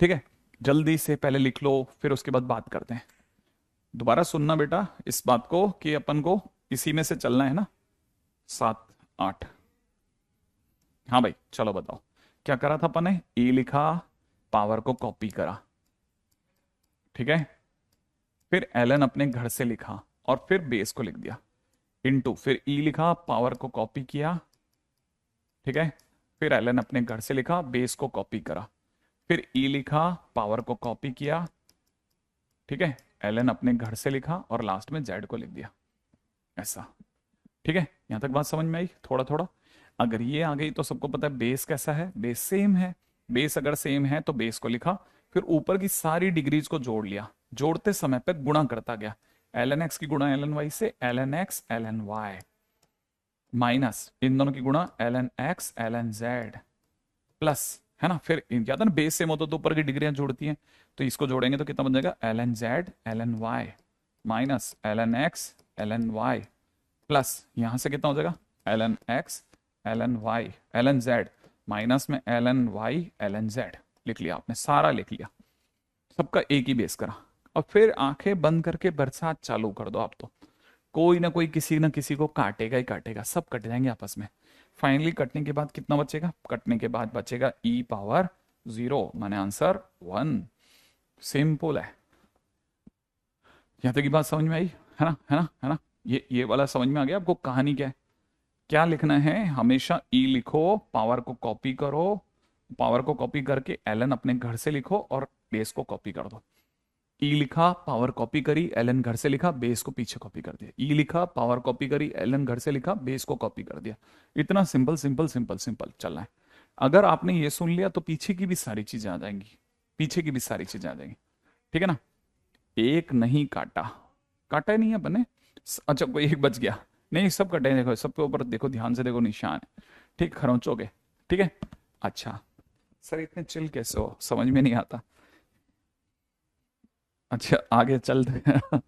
ठीक है, जल्दी से पहले लिख लो, फिर उसके बाद बात करते हैं। दोबारा सुनना बेटा इस बात को कि अपन को इसी में से चलना है ना, 7 8। हाँ भाई चलो बताओ, क्या करा था अपन ने, ए लिखा, पावर को कॉपी करा, ठीक है, फिर एलन अपने घर से लिखा और फिर बेस को लिख दिया, इनटू फिर ई लिखा, पावर को कॉपी किया, ठीक है, फिर एलन अपने घर से लिखा, बेस को कॉपी करा, फिर ई लिखा, पावर को कॉपी किया, ठीक है, एलन अपने घर से लिखा और लास्ट में जेड को लिख दिया, ऐसा। ठीक है, यहां तक बात समझ में आई थोड़ा थोड़ा। अगर ये आ गई तो सबको पता है बेस कैसा है, बेस सेम है, बेस अगर सेम है तो बेस को लिखा, फिर ऊपर की सारी डिग्रीज को जोड़ लिया, जोड़ते समय पे गुणा करता गया, ln x की गुणा ln y से, ln x ln y, minus इन दोनों की गुणा ln x ln z, plus, है ना, फिर क्या था ना, बेस सेम होता तो ऊपर की डिग्रियां जोड़ती हैं, तो इसको जोड़ेंगे तो कितना बन जाएगा, ln z ln y minus ln x ln y, plus यहां से कितना हो जाएगा, ln x ln y ln z minus में ln y ln z, लिख लिया आपने, सारा लिख लिया, सबका एक ही बेस करा। और फिर आंखें बंद करके बरसात चालू कर दो आप तो, कोई ना कोई किसी ना किसी को काटेगा ही काटेगा, सब कट जाएंगे आपस में। फाइनली कटने के बाद कितना बचेगा, कटने के बाद बचेगा e पावर 0, माने आंसर 1, सिंपल है। यहाँ तक की बात समझ में आई? है ना, है ना, है ना? ये वाला समझ में आ गया आपको? कहानी क्या है? क्या लिखना है? हमेशा ई लिखो, पावर को कॉपी करो, पावर को कॉपी करके एलन अपने घर से लिखो और बेस को कॉपी कर दो। ई लिखा, पावर कॉपी करी, एलन घर से लिखा, बेस को पीछे कॉपी कर दिया। ई लिखा, पावर कॉपी करी, एलन घर से लिखा, बेस को कॉपी कर दिया। इतना सिंपल सिंपल सिंपल सिंपल चलना है। अगर आपने ये सुन लिया तो पीछे की भी सारी चीजें आ जाएंगी, पीछे की भी सारी चीजें आ जाएंगी। ठीक है ना? एक नहीं काटा, काटा ही नहीं है बने। अच्छा, कोई एक बच गया? नहीं, सब कटे हैं, देखो सबके ऊपर देखो, ध्यान से देखो, निशान है। ठीक, खरोंचोगे? ठीक है। अच्छा, सर इतने चिल कैसे हो, समझ में नहीं आता। अच्छा, आगे चलते हैं।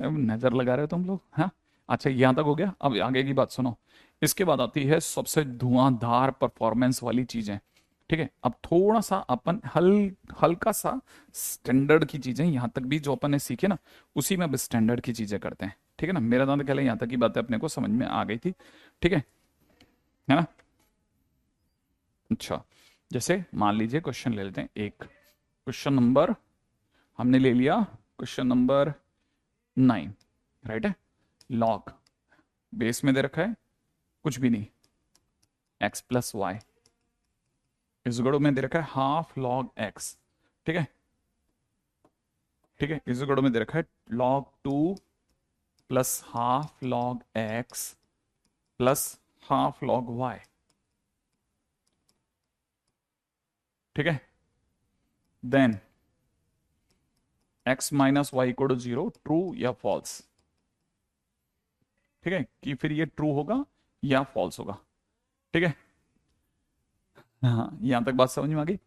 नजर लगा रहे हो तुम लोग, हाँ? अच्छा, यहां तक हो गया। अब आगे की बात सुनो। इसके बाद आती है सबसे धुआंधार परफॉर्मेंस वाली चीजें। ठीक है, अब थोड़ा सा अपन हल्का सा स्टैंडर्ड की चीजें, यहां तक भी जो अपन ने सीखे ना, उसी में अब स्टैंडर्ड की चीजें करते हैं। ठीक है ना? मेरा दांत ख्याल है यहाँ तक की बातें अपने को समझ में आ गई थी। ठीक है ना? अच्छा, जैसे मान लीजिए क्वेश्चन ले लेते हैं एक। क्वेश्चन नंबर हमने ले लिया, क्वेश्चन नंबर 9, राइट है? लॉग बेस में दे रखा है कुछ भी नहीं, एक्स प्लस वाई, इस गड़ो में दे रखा है हाफ लॉग एक्स। ठीक है, ठीक है, इस गड़ो में दे रखा है log 2 plus half log x plus half log y. ठीक है, then x minus y equal to 0, true या फॉल्स? ठीक है, कि फिर ये ट्रू होगा या फॉल्स होगा। ठीक है, हाँ, यहां तक बात समझ में आ गई?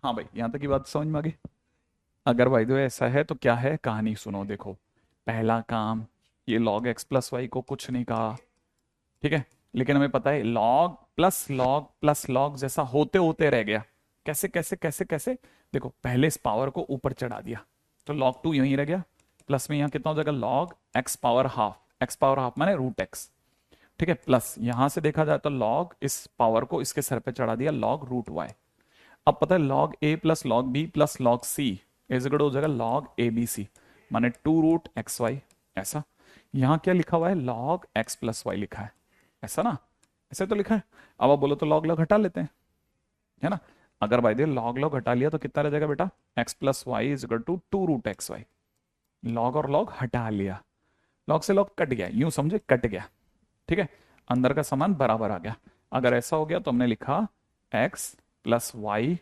हाँ भाई, यहां तक की बात समझ में आ गई? अगर भाई तो ऐसा है तो क्या है, कहानी सुनो। देखो, पहला काम, ये log x प्लस वाई को कुछ नहीं कहा। ठीक है, लेकिन हमें पता है log प्लस log जैसा होते होते रह गया। कैसे कैसे कैसे कैसे? देखो, पहले इस पावर को ऊपर चढ़ा दिया तो log 2 यहीं रह गया, प्लस में यहाँ कितना हो जाएगा, log x power half. x power half माने रूट एक्स। ठीक है, प्लस यहां से देखा जाए तो log इस पावर को इसके सर पे चढ़ा दिया, log रूट वाई। अब पता है log a plus log b plus log c is equal हो जाएगा log a b c, माने 2 रूट एक्स वाई। ऐसा, यहाँ क्या लिखा हुआ है, log x प्लस वाई लिखा है, ऐसा ना? ऐसे तो लिखा है। अब आप बोलो तो log log हटा लेते हैं, है ना? अगर भाई दे log log हटा लिया तो कितना रह जाएगा बेटा, x plus y is equal to 2 root x y. Log और लॉग हटा लिया, लॉग से लॉग कट गया, यूं समझे, कट गया। ठीक है, अंदर का सामान बराबर आ गया। अगर ऐसा हो गया तो हमने लिखा x plus y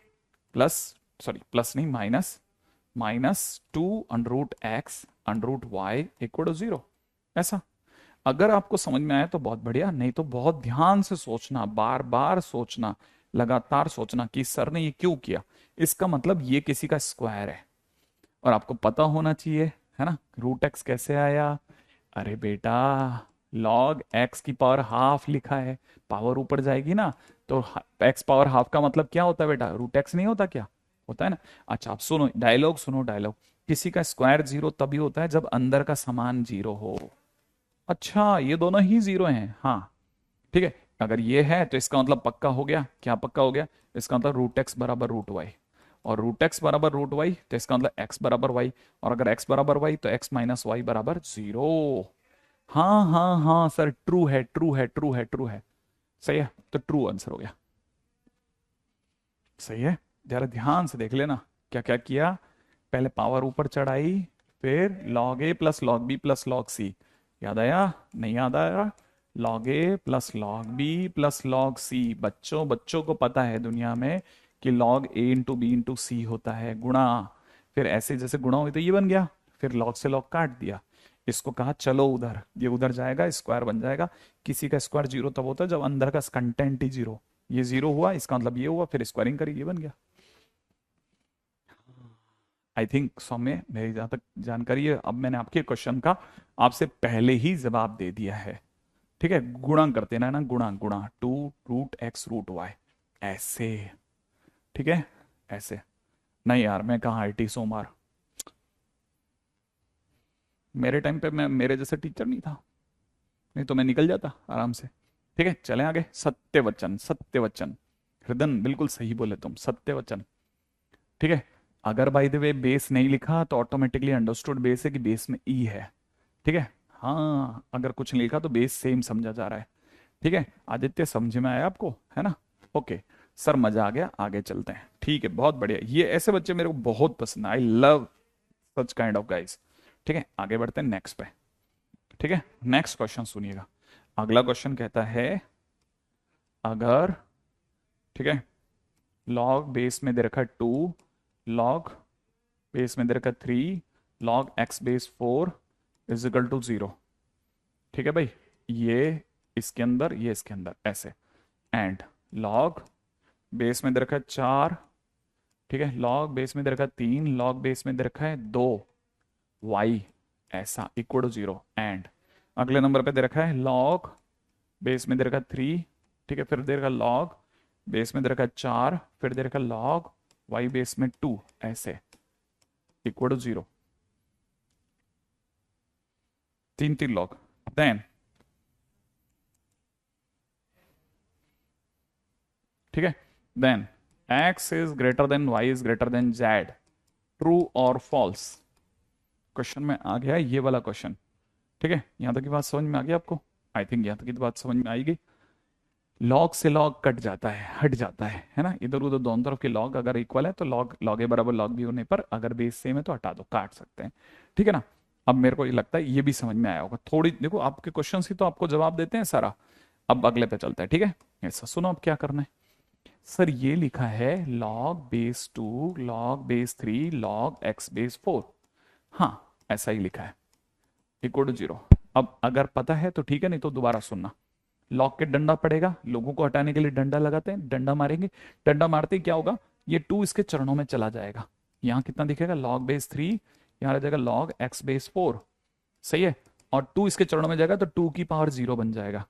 plus, sorry plus नहीं, minus -2 under root x under root y equal to 0। ऐसा, अगर आपको समझ में आया तो बहुत बढ़िया, नहीं तो बहुत ध्यान से सोचना, बार बार सोचना, लगातार सोचना कि सर ने ये क्यों किया। इसका मतलब ये किसी का स्क्वायर है और आपको पता होना चाहिए, है ना? रूट एक्स कैसे आया? अरे बेटा, लॉग एक्स की पावर हाफ लिखा है, पावर ऊपर जाएगी ना, तो एक्स पावर हाफ का मतलब क्या होता है बेटा, रूट एक्स नहीं होता क्या? होता है ना? अच्छा, आप सुनो डायलॉग, सुनो डायलॉग। किसी का स्क्वायर 0 तभी होता है जब अंदर का समान 0 हो। अच्छा, ये दोनों ही 0 हैं, हाँ। ठीक है, अगर ये है तो इसका मतलब पक्का हो गया, क्या पक्का हो गया? इसका मतलब रूट एक्स बराबर रूट वाई, और रूट एक्स बराबर रूट वाई तो इसका मतलब एक्स बराबर वाई, और अगर एक्स बराबर वाई तो एक्स माइनस वाई बराबर 0। हाँ हाँ हाँ सर, ट्रू है, ट्रू है, ट्रू है, ट्रू है। सही है, तो ट्रू आंसर हो गया। सही है, जरा ध्यान से देख लेना क्या क्या किया। पहले पावर ऊपर चढ़ाई, फिर log a plus log b plus log c. याद आया? नहीं याद आया? log a plus log b plus log c, बच्चों बच्चों को पता है दुनिया में कि log a into b into c होता है गुणा। फिर ऐसे जैसे गुणा हुई तो ये बन गया, फिर log से log काट दिया, इसको कहा चलो उधर, ये उधर जाएगा, स्क्वायर बन जाएगा। किसी का स्क्वायर 0 तब होता है जब अंदर का कंटेंट ही 0। ये 0 हुआ, इसका मतलब ये हुआ, फिर स्क्वायरिंग करी, ये बन गया। आई थिंक सौम्य, मेरी जहां तक जानकारी है, अब मैंने आपके क्वेश्चन का आपसे पहले ही जवाब दे दिया है। ठीक है, गुणा करते ना, गुणा गुणा, 2 रूट एक्स रूट वाई, ऐसे। ठीक है, ऐसे। नहीं यार, मैं कहाँ आईटी सोमार, मेरे टाइम पे मैं, मेरे जैसे टीचर नहीं था, नहीं तो मैं निकल जाता आराम से। ठीक है, चलें आगे। सत्यवचन, सत्यवचन, हृदन बिल्कुल सही बोले तुम, सत्यवचन। ठीक है, अगर बाय द वे बेस नहीं लिखा तो ऑटोमेटिकली अंडरस्टूड बेस है कि बेस में ई है। ठीक है। हाँ, अगर कुछ नहीं लिखा तो बेस सेम समझा जा रहा है। ठीक है आदित्य, समझ में आया आपको, है ना? ओके सर, मजा आ गया, आगे चलते हैं। ठीक है, बहुत बढ़िया, ये ऐसे बच्चे मेरे को बहुत पसंद है। I love such kind of guys. ठीक है, आगे बढ़ते हैं नेक्स्ट पे। ठीक है, नेक्स्ट क्वेश्चन सुनिएगा। अगला क्वेश्चन कहता है, अगर, ठीक है, लॉग बेस में दे रखा है 2, लॉग बेस में दे रखा है 3, log x base 4 is equal to 0। ठीक है भाई, ये इसके अंदर, ये इसके अंदर, ऐसे। एंड लॉग बेस में दे रखा है 4, ठीक है, लॉग बेस में दे रखा है 3, लॉग बेस में दे रखा है 2, वाई ऐसा इक्वल टू 0। एंड अगले नंबर पे दे रखा है लॉग बेस में दे रखा है 3, ठीक है, फिर दे रखा लॉग बेस में दे रखा है 4, फिर दे रखा लॉग वाई बेस में 2 ऐसे इक्वल टू 0। तीन तीन लॉग। देन, ठीक है, then x is greater than y is greater than z, true और फॉल्स। क्वेश्चन में आ गया ये वाला क्वेश्चन। ठीक है, यहां तक की बात समझ में आ गई आपको? आई थिंक यहां तक की बात समझ में आएगी। लॉग से लॉग कट जाता है, हट जाता है ना? इधर उधर दोनों तरफ के लॉग अगर इक्वल है तो लॉग लॉग ए बराबर लॉग बी होने पर अगर बेस सेम है तो हटा दो, काट सकते हैं। ठीक है ना? अब मेरे को ये लगता है ये भी समझ में आया होगा थोड़ी। देखो आपके क्वेश्चन ही तो आपको जवाब देते हैं सारा। अब अगले पे चलता है। ठीक है, ऐसा सुनो अब क्या करना है। सर ये लिखा है log base 2, log base 3, log x base 4। हाँ, ऐसा ही लिखा है, इक्वल टू 0। अब अगर पता है तो ठीक है, नहीं तो दोबारा सुनना। लॉग के डंडा पड़ेगा, लोगों को हटाने के लिए डंडा लगाते हैं, डंडा मारेंगे। डंडा मारते ही क्या होगा, ये 2 इसके चरणों में चला जाएगा। यहाँ कितना दिखेगा, लॉग बेस 3, यहाँ रह जाएगा लॉग एक्स बेस 4। सही है। और 2 इसके चरणों में जाएगा तो 2 की पावर 0 बन जाएगा,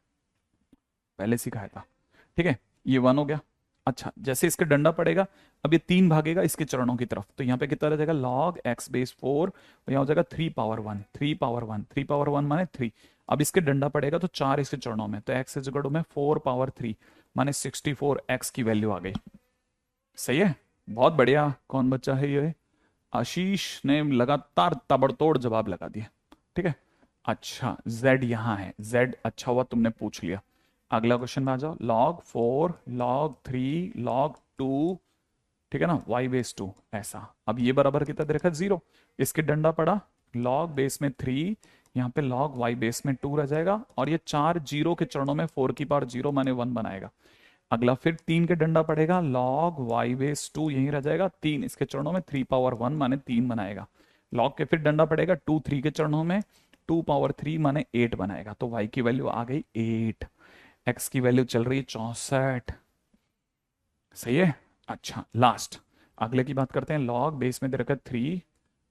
पहले सिखाया था। ठीक है, ये 1 हो गया। अच्छा, जैसे इसके डंडा पड़ेगा, अब ये 3 भागेगा इसके चरणों की तरफ, तो यहाँ पे कितना रह जाएगा, लॉग एक्स बेस 4, और यहाँ हो जाएगा 3 पावर 1, 3 पावर 1, 3 पावर 1 माने 3। अब इसके डंडा पड़ेगा तो 4 इसके चरणों में, तो एक्स इज इक्वल टू में 4 पावर 3 माने 64 एक्स की वैल्यू आ गई। सही है, बहुत बढ़िया। कौन बच्चा है ये? आशीष ने लगातार ताबड़तोड़ जवाब लगा दिया। ठीक है, अच्छा z यहां है, z अच्छा हुआ तुमने पूछ लिया। अगला क्वेश्चन में आ जाओ, log 4, log 3, log 2, ठीक है ना, y बेस 2 ऐसा। अब ये बराबर कितना दे रखा है, 0। इसके डंडा पड़ा, log बेस में 3, यहाँ पे log y बेस में 2 रह जाएगा, और ये 4 जीरो के चरणों में 4 की पावर 0 माने 1 बनाएगा। अगला फिर 3 के डंडा पड़ेगा, log y बेस 2 यहीं रह जाएगा, 3 इसके चरणों में 3 पावर 1 माने 3 बनाएगा। log के फिर डंडा पड़ेगा 2 3 के चरणों में, 2 पावर 3 माने 8 बनाएगा, तो y की वैल्यू आ गई 8। x की वैल्यू चल रही है 64। सही है। अच्छा लास्ट, अगले की बात करते हैं। log बेस में दे रखा है 3,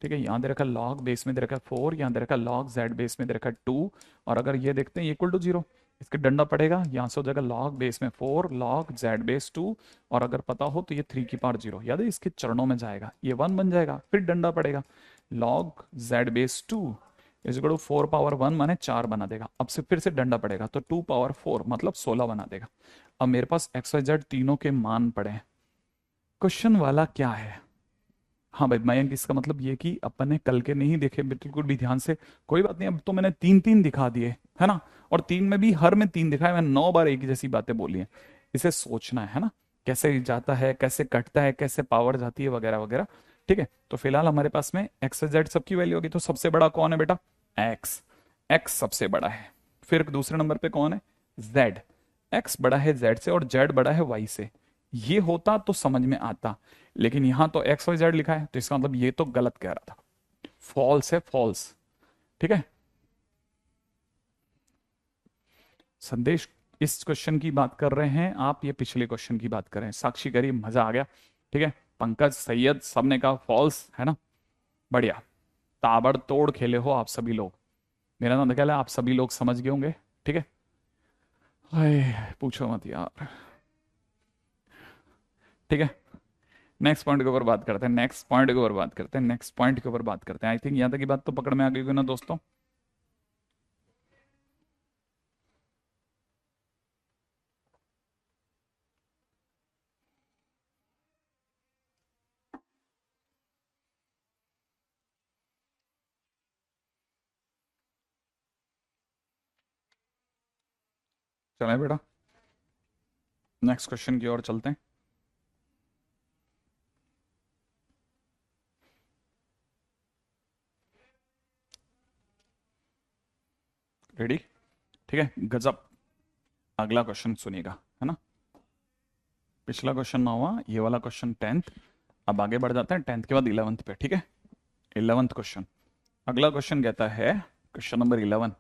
ठीक है, यहां दे रखा है log बेस में दे रखा है 4, यहां दे रखा है log z बेस में दे रखा है 2, और अगर ये देखते हैं इक्वल टू 0, इसके डंडा पड़ेगा, यहां से हो जाएगा log बेस में 4, log z बेस 2, और अगर पता हो तो ये 3 की पावर 0, याद है इसके चरणों में जाएगा, ये 1 बन जाएगा, फिर डंडा पड़ेगा, log z base 2 is equal to 4 power 1 माने 4 बना देगा। अब से फिर से डंडा पड़ेगा तो 2 पावर 4 मतलब 16 बना देगा। अब मेरे पास एक्स वाई जेड तीनों के मान पड़े हैं। क्वेश्चन वाला क्या है? हाँ भाई मयंक, इसका मतलब ये कि अपन ने कल के नहीं देखे बिल्कुल भी ध्यान से। कोई बात नहीं, अब तो मैंने 3 3 दिखा दिए, है ना? और 3 में भी हर में 3 दिखाए, मैंने 9 बार एक ही जैसी बातें बोली हैं। इसे सोचना है ना, कैसे जाता है, कैसे कटता है, कैसे पावर जाती है, वगैरह वगैरह। ठीक है, तो फिलहाल हमारे पास में एक्स जेड सबकी वैल्यू होगी, तो सबसे बड़ा कौन है बेटा? एक्स। एक्स सबसे बड़ा है। फिर दूसरे नंबर पे कौन है? जेड। एक्स बड़ा है जेड से और जेड बड़ा है वाई से। ये होता तो समझ में आता, लेकिन यहां तो एक्स वाई जेड लिखा है, तो इसका मतलब ये तो गलत कह रहा था, फॉल्स है, फॉल्स। ठीक है, संदेश इस क्वेश्चन की बात कर रहे हैं, आप ये पिछले क्वेश्चन की बात कर रहे हैं। साक्षी करी, मजा आ गया। ठीक है, पंकज, सैयद, सबने कहा फॉल्स, है ना? बढ़िया, ताबड़तोड़ खेले हो आप सभी लोग। मेरा नाम ख्याल है आप सभी लोग समझ गए होंगे। ठीक है, हाय पूछो मत यार। ठीक है, नेक्स्ट पॉइंट के ऊपर बात करते हैं, नेक्स्ट पॉइंट के ऊपर बात करते हैं, नेक्स्ट पॉइंट के ऊपर बात करते हैं। आई थिंक यहां तक की बात तो पकड़ में आ गई होगी ना दोस्तों? चलें बेटा, नेक्स्ट क्वेश्चन की ओर चलते हैं। रेडी? ठीक है, गजब। अगला क्वेश्चन सुनिएगा, है ना। पिछला क्वेश्चन ना हुआ, ये वाला क्वेश्चन 10th। अब आगे बढ़ जाते हैं 10th के बाद 11th पे, ठीक है। 11th question. अगला क्वेश्चन कहता है, क्वेश्चन नंबर 11,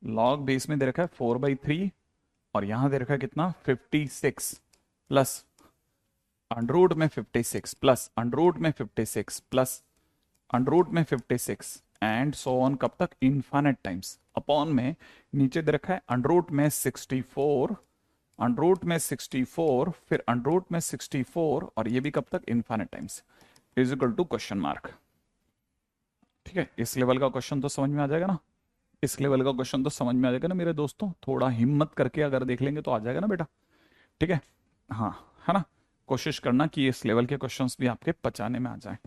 लॉग बेस में दे रखा है 4/3 और यहां दे रखा है कितना 56 प्लस अंडर रूट में 56 प्लस अंडर रूट में 56 प्लस अंडर रूट में 56 एंड सो ऑन, कब तक? Infinite times. अपॉन में नीचे दे रखा है अंडर रूट में 64, अंडर रूट में 64, फिर अंडर रूट में 64 और ये भी कब तक? Infinite times. Is equal to question mark. ठीक है, इस लेवल का क्वेश्चन तो समझ में आ जाएगा ना। इस लेवल का क्वेश्चन तो समझ में आ जाएगा ना मेरे दोस्तों। थोड़ा हिम्मत करके अगर देख लेंगे तो आ जाएगा ना बेटा। ठीक है, हाँ, है ना। कोशिश करना कि इस लेवल के क्वेश्चंस भी आपके पचाने में आ जाए।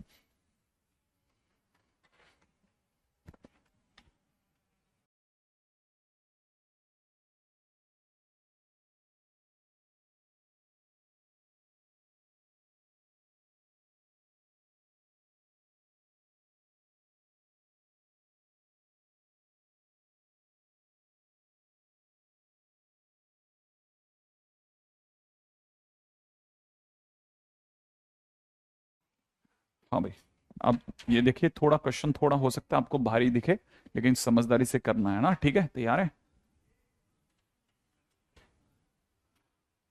हाँ भाई, अब ये देखिए, थोड़ा क्वेश्चन थोड़ा हो सकता है आपको भारी दिखे, लेकिन समझदारी से करना है ना। ठीक है, तैयार है?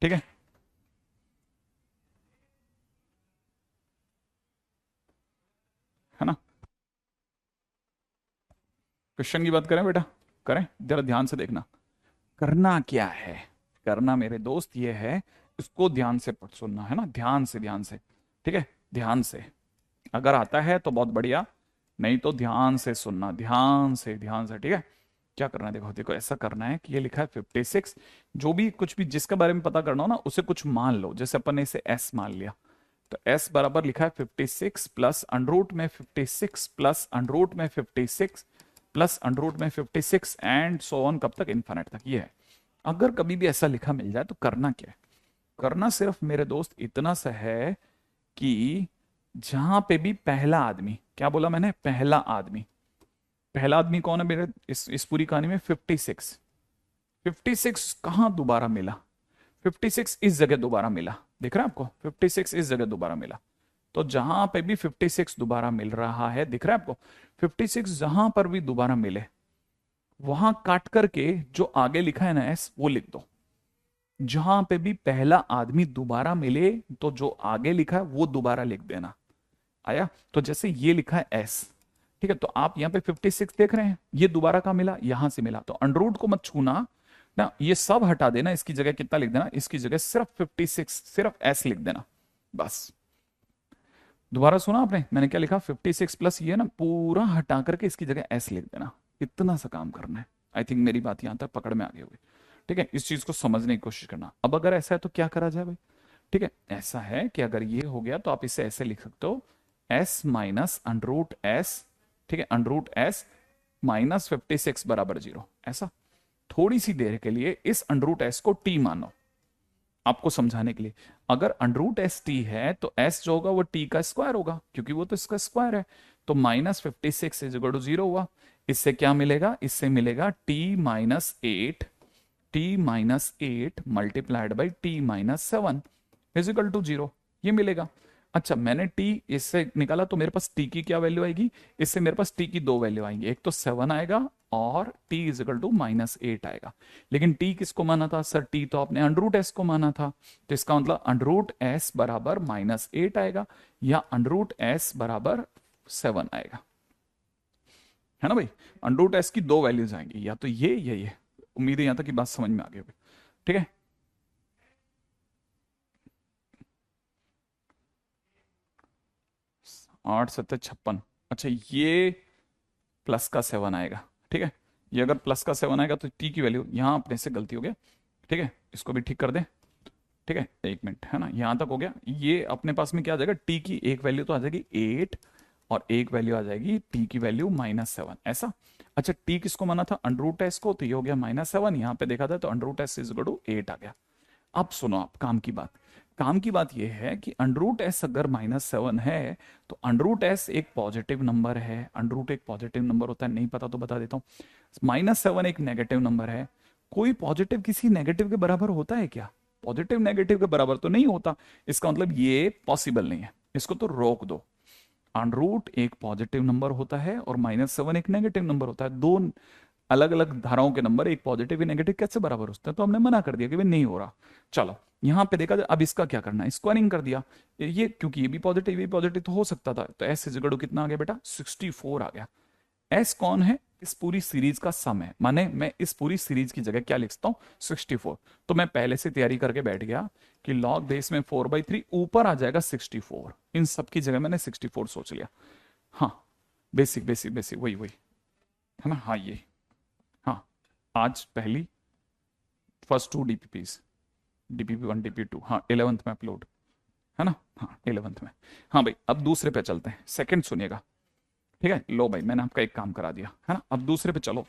ठीक है ना। क्वेश्चन की बात करें बेटा, करें, जरा ध्यान से देखना। करना क्या है? करना मेरे दोस्त ये है, इसको ध्यान से पढ़ सुनना है ना, ध्यान से, ध्यान से। ठीक है, ध्यान से। अगर आता है तो बहुत बढ़िया, नहीं तो ध्यान से सुनना, ध्यान से, ध्यान से। ठीक है, क्या करना है? देखो देखो, ऐसा करना है कि ये लिखा है 56, जो भी कुछ भी जिसके बारे में पता करना हो ना, उसे कुछ मान लो। जैसे अपन ने इसे एस मान लिया, तो एस बराबर लिखा है 56 प्लस अंडर रूट में 56 प्लस अंडर रूट में 56 प्लस अंडर रूट में 56 एंड सो ऑन, कब तक? इनफाइनाइट तक। ये है। अगर कभी भी ऐसा लिखा मिल जाए तो करना क्या है? करना सिर्फ मेरे दोस्त इतना सा है कि जहां पे भी पहला आदमी, क्या बोला मैंने? पहला आदमी। पहला आदमी कौन है मेरे इस पूरी कहानी में? 56। 56 कहां दोबारा मिला? 56 इस जगह दोबारा मिला, दिख रहा है आपको? 56 इस जगह दोबारा मिला। तो जहां पे भी 56 दोबारा मिल रहा है, दिख रहा है आपको? 56 जहां पर भी दोबारा मिले, वहां काट करके जो आगे लिखा है ना एस, वो लिख दो। जहां पे भी पहला आदमी दोबारा मिले, तो जो आगे लिखा है वो दोबारा लिख देना। आया? तो जैसे ये लिखा है एस, ठीक है, तो आप यहाँ पे 56 देख रहे हैं, ये दोबारा कहाँ मिला? यहां से मिला। तो अंडर रूट को मत छूना ना, ये सब हटा देना, इसकी जगह कितना लिख देना? इसकी जगह सिर्फ 56, सिर्फ एस लिख देना, बस। दोबारा सुना आपने मैंने क्या लिखा? 56 प्लस ये ना, पूरा हटा करके इसकी जगह एस लिख देना। इतना सा काम करना है। आई थिंक मेरी बात यहां तक पकड़ में आ गई होगी। ठीक है, इस चीज को समझने की कोशिश करना। अब अगर ऐसा है तो क्या करा जाए भाई? ठीक है, ऐसा है कि अगर ये हो गया तो आप इसे ऐसे लिख सकते हो, s minus under root s. ठीक है, अंडर रूट एस माइनस 56 बराबर 0। ऐसा थोड़ी सी देर के लिए इस अंडर रूट एस को टी मानो, आपको समझाने के लिए। अगर अंडर रूट एस टी है तो एस जो होगा वो टी का स्क्वायर होगा, क्योंकि वो तो इसका स्क्वायर है। तो माइनस 56 इज इक्वल टू 0 हुआ। इससे क्या मिलेगा? इससे मिलेगा t-8, t-8 multiplied by t-7 is equal to 0। ये मिलेगा। अच्छा, मैंने t इससे निकाला तो मेरे पास t की क्या वैल्यू आएगी? इससे मेरे पास t की दो वैल्यू आएंगी, एक तो 7 आएगा और t इज इक्वल टू -8 आएगा। लेकिन t किसको माना था सर? t तो आपने अंडर रूट एस को माना था, तो इसका मतलब अंडर रूट एस बराबर -8 आएगा, या अंडर रूट एस बराबर 7 आएगा, है ना भाई। अंडर रूट एस की दो वैल्यूज आएंगी, या तो ये या ये। उम्मीद है यहां तक की बात समझ में आ गई होगी। ठीक है, 8 7 56। अच्छा, ये प्लस का 7 आएगा। ठीक है, ये अगर प्लस का 7 आएगा तो टी की वैल्यू, यहां अपने से गलती हो गया। ठीक है, इसको भी ठीक कर दें। ठीक है, 1 मिनट, है ना, यहां तक हो गया। ये अपने पास में क्या आ जाएगा? टी की एक वैल्यू तो आ जाएगी 8 और एक वैल्यू आ जाएगी टी की वैल्यू -7, ऐसा। अच्छा, टी किसको माना था, अंडर एस को, तो ये हो गया -7, यहाँ पे देखा था तो under s is equal to 8 आ गया। अब सुनो आप काम की बात, काम की बात यह है कि अंडर एस अगर -7 है तो अंडर एस एक पॉजिटिव नंबर है। अंडर एक पॉजिटिव नंबर होता है, नहीं पता तो बता देता हूँ। -7 एक नेगेटिव नंबर है। कोई पॉजिटिव किसी नेगेटिव के बराबर होता है क्या? पॉजिटिव नेगेटिव के बराबर तो नहीं होता। इसका मतलब ये पॉसिबल नहीं है, इसको तो रोक दो। अंडर एक पॉजिटिव नंबर होता है और -7 एक नेगेटिव नंबर होता है। दो अलग अलग धाराओं के नंबर, एक पॉजिटिव एक नेगेटिव, कैसे बराबर होते हैं? तो हमने मना कर दिया कि भाई नहीं हो रहा। चलो यहां पे देखा जाए, अब इसका क्या करना है, स्क्वायरिंग कर दिया। ये क्योंकि ये भी पॉजिटिव ये पॉजिटिव तो हो सकता था, तो एस इज इक्वल टू कितना आ गया बेटा, 64 आ गया। एस कौन है, इस पूरी सीरीज का सम है, माने मैं इस पूरी सीरीज की जगह क्या लिखता हूं, 64। तो मैं पहले से तैयारी करके बैठ गया कि लॉग बेस में 4/3 ऊपर आ जाएगा 64, इन सब की जगह मैंने 64 सोच लिया। हाँ, बेसिक बेसिक बेसिक वही वही है ना, हाँ ये, हाँ आज पहली फर्स्ट 2 डीपीपीज, DPP1 DPP2, हाँ 11th में अपलोड है ना, हाँ 11th में। हाँ भाई अब दूसरे पे चलते हैं, सेकंड सुनिएगा, ठीक है। लो भाई मैंने आपका एक काम करा दिया है ना, अब दूसरे पे चलो।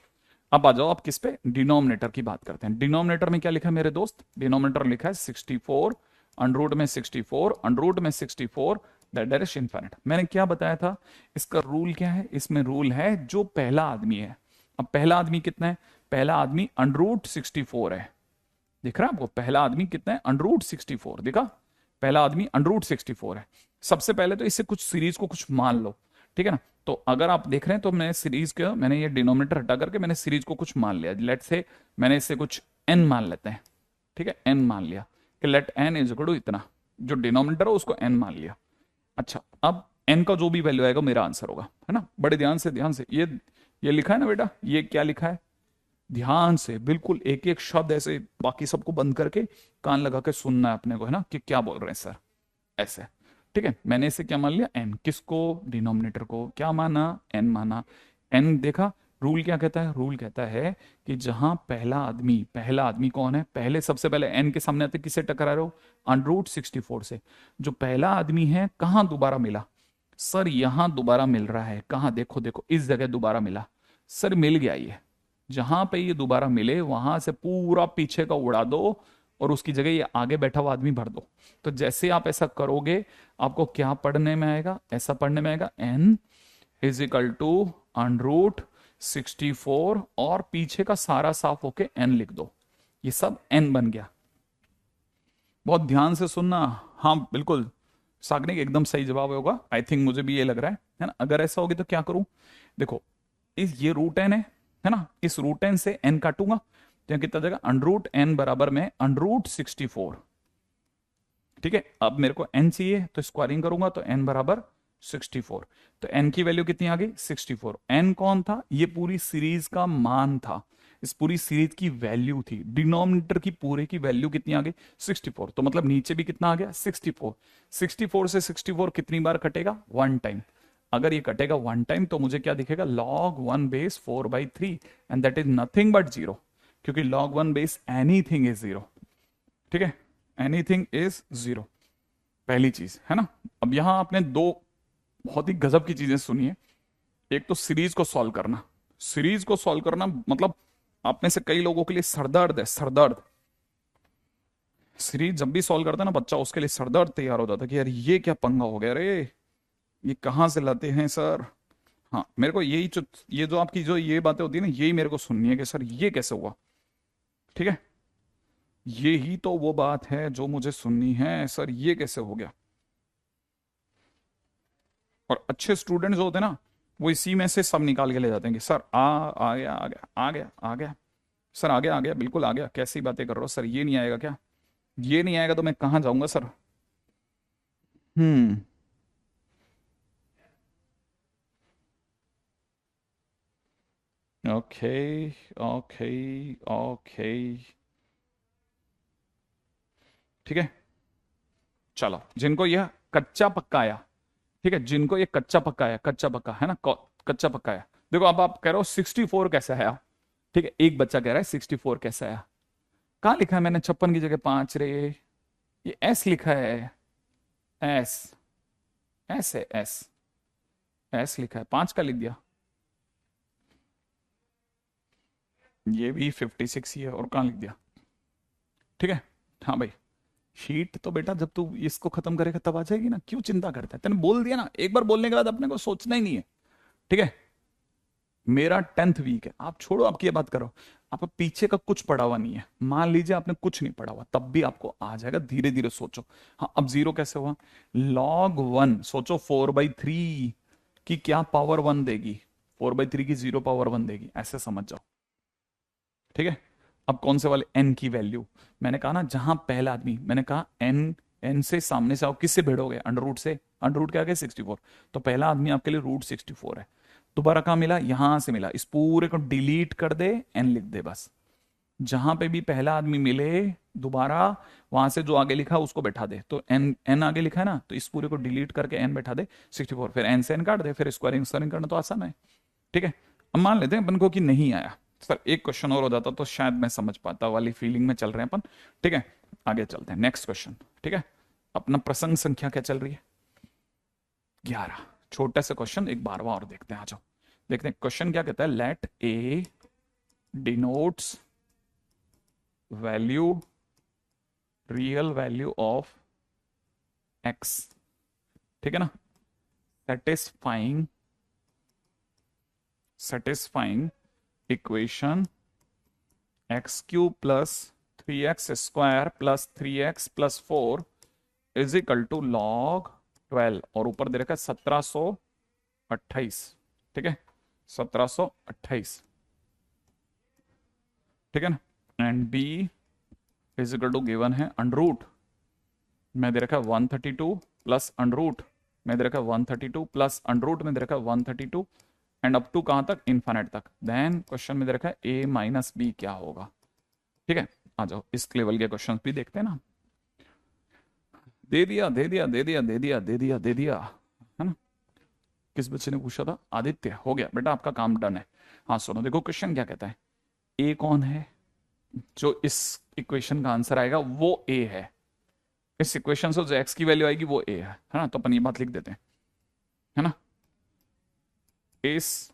अब आ जाओ आप किस पे, डिनोमिनेटर की बात करते हैं। डिनोमिनेटर में क्या लिखा है मेरे दोस्त, डिनोमिनेटर लिखा है 64, अंडर में 64, अंडर में 64, दैट इज इनफिनिट। मैंने क्या बताया था, इसका रूल क्या है, इसमें रूल है जो पहला आदमी है। अब पहला आदमी कितना है, पहला आदमी अंडर 64 है, दिख रहा है आपको, पहला आदमी कितना है, अंडर 64, दिखा, पहला आदमी अंडर 64 है। सबसे पहले तो इससे कुछ सीरीज को कुछ मान लो, ठीक है ना। तो अगर आप देख रहे हैं तो मैं सीरीज का, मैंने ये डिनोमिनेटर हटा करके मैंने सीरीज को कुछ मान लिया, लेट से मैंने इससे कुछ एन मान लेते हैं, ठीक है, एन मान लिया कि let n is equal to इतना, जो डिनोमिनेटर है उसको एन मान लिया। अच्छा, अब एन का जो भी वैल्यू आएगा मेरा आंसर होगा, है ना। बड़े ध्यान से ये लिखा है ना बेटा, ये क्या लिखा है, ध्यान से बिल्कुल एक एक शब्द ऐसे, बाकी सबको बंद करके कान लगा के सुनना है अपने को, है ना, कि क्या बोल रहे हैं सर, ऐसे। ठीक है, मैंने इसे क्या मान लिया, एन, किसको, डिनोमिनेटर को, क्या माना, एन माना। एन देखा, रूल क्या कहता है, रूल कहता है कि जहां पहला आदमी कौन है, पहले सबसे पहले एन के सामने आते किससे टकरा रहे हो, अंडर 64 से। जो पहला आदमी है कहां दोबारा मिला, सर यहां दोबारा मिल रहा है, कहां, देखो देखो इस जगह दोबारा मिला, सर मिल गया ये, जहां पे ये दोबारा मिले वहां से पूरा पीछे का उड़ा दो और उसकी जगह ये आगे बैठा हुआ आदमी भर दो। तो जैसे आप ऐसा करोगे आपको क्या पढ़ने में आएगा, ऐसा पढ़ने में आएगा, n is equal to under 64 और पीछे का सारा साफ होके एन लिख दो, ये सब एन बन गया। बहुत ध्यान से सुनना, हाँ बिल्कुल सागनिक एकदम सही जवाब होगा, आई थिंक मुझे भी ये लग रहा है ना। अगर ऐसा होगी तो क्या करूं, देखो इस ये रूट एन है ना, इस रूट एन से एन काटूंगा तो यहाँ कितना जाएगा, अंडरूट एन बराबर में अंडरूट 64, ठीक है। अब मेरे को एन चाहिए तो स्क्वायरिंग करूंगा तो एन बराबर 64, तो एन की वैल्यू कितनी आ गई 64। एन कौन था, ये पूरी सीरीज का मान था, इस पूरी सीरीज की वैल्यू थी, डिनोमिनेटर की पूरे की वैल्यू कितनी आ गई 64, तो मतलब नीचे भी कितना आ गया 64। 64 से 64 कितनी बार कटेगा, वन टाइम। अगर ये कटेगा वन टाइम तो मुझे क्या दिखेगा, log 1 base 4/3 and that is nothing but zero, क्योंकि log 1 base anything is zero, ठीक है, एनीथिंग इज जीरो, पहली चीज है ना। अब यहां आपने दो बहुत ही गजब की चीजें सुनी है। एक तो सीरीज को सॉल्व करना, सीरीज को सॉल्व करना मतलब आप में से कई लोगों के लिए सरदर्द है, सरदर्द। सीरीज जब भी सॉल्व करता है ना बच्चा, उसके लिए सरदर्द तैयार हो जाता है कि यार ये क्या पंगा हो गया रे, ये कहाँ से लाते हैं सर। हाँ मेरे को यही जो, ये जो आपकी जो ये बातें होती है ना, यही मेरे को सुननी है कि सर ये कैसे हुआ, ठीक है, ये ही तो वो बात है जो मुझे सुननी है, सर ये कैसे हो गया। और अच्छे स्टूडेंट्स होते हैं ना, वो इसी में से सब निकाल के ले जाते हैं कि सर आ गया आ गया आ गया आ गया, सर आ गया आ गया, बिल्कुल आ गया, कैसी बातें कर रहे हो सर, ये नहीं आएगा क्या, ये नहीं आएगा तो मैं कहाँ जाऊंगा सर। हम्म, ओके ओके ओके, ठीक है। चलो जिनको यह कच्चा पक्का आया, ठीक है, जिनको ये कच्चा पक्का आया, कच्चा पक्का है ना, कच्चा पक्का आया। देखो अब आप कह रहे हो 64 कैसे आया, ठीक है, एक बच्चा कह रहा है 64 कैसे आया, कहाँ लिखा है मैंने 56 की जगह 5 रे, ये एस लिखा है, एस, एस है एस, एस लिखा है, 5 का लिख दिया। ये भी 56 ही है, और कहाँ लिख दिया? ठीक है। हाँ भाई, शीट तो बेटा जब तू इसको खत्म करेगा तब आ जाएगी ना, क्यों चिंता करता है? तेने बोल दिया ना, एक बार बोलने के बाद अपने को सोचना ही नहीं है। ठीक है। मेरा 10th वीक है, आप छोड़ो, आपकी ये बात करो। आप पीछे का कुछ पढ़ा हुआ नहीं है, मान लीजिए आपने कुछ नहीं पढ़ा हुआ, तब भी आपको आ जाएगा, धीरे धीरे सोचो। हाँ, अब जीरो कैसे हुआ? log 1, सोचो 4/3 की क्या पावर 1 देगी? 4/3 की 0 पावर 1 देगी, ऐसे समझ जाओ। ठीक है। अब कौन से वाले n की वैल्यू? मैंने कहा ना, जहां पहला आदमी, मैंने कहा n, n से सामने से आओ, किससे भिड़ोगे? अंडर रूट से। अंडर रूट क्या आ गया? 64। तो पहला आदमी आपके लिए √64 है। दोबारा कहां मिला? यहां से मिला। इस पूरे को डिलीट कर दे, n लिख दे बस। जहां पे भी पहला आदमी मिले, दोबारा वहां से जो आगे लिखा उसको बैठा दे। तो n आगे लिखा है ना, तो इस पूरे को डिलीट करके n बैठा दे 64, फिर n से n काट दे, फिर स्क्वायरिंग स्क्वायरिंग करना तो आसान है। ठीक है। अब मान लेते हैं अपन को कि नहीं आया, सर एक क्वेश्चन और हो जाता तो शायद मैं समझ पाता, वाली फीलिंग में चल रहे हैं अपन। ठीक है, आगे चलते हैं, नेक्स्ट क्वेश्चन। ठीक है, अपना प्रसंग संख्या क्या चल रही है? 11। छोटा सा क्वेश्चन, एक 12वां और देखते हैं, आ जाओ। देखते हैं क्वेश्चन क्या कहता है। Let a denotes value, real value of x. ठीक है ना? Satisfying equation x³ plus 3x² plus 3x+4 is equal to log 12, और ऊपर दे रखा है 1728। ठीक है, 1728। ठीक है ना? And b is equal to given है अंडर रूट में दे रखा है 132 प्लस अंडर रूट में दे रखा है 132 प्लस अंडर रूट में दे रखा है 132, एंड अप टू कहां तक? इन्फाइनाइट तक। देन क्वेश्चन में दे रखा है a माइनस बी क्या होगा। ठीक है, आ जाओ इस लेवल के क्वेश्चन भी देखते हैं ना। दे दिया दे दिया दे दिया दे दिया दे दिया दे दिया, है ना? किस बच्चे ने पूछा था? आदित्य। हो गया बेटा, आपका काम डन है। हाँ सुनो, देखो क्वेश्चन क्या कहता है। ए कौन है? जो इस इक्वेशन का आंसर आएगा वो ए है। इस इक्वेशन से जो एक्स की वैल्यू आएगी वो ए है ना? तो अपन ये बात लिख देते हैं, है ना? इस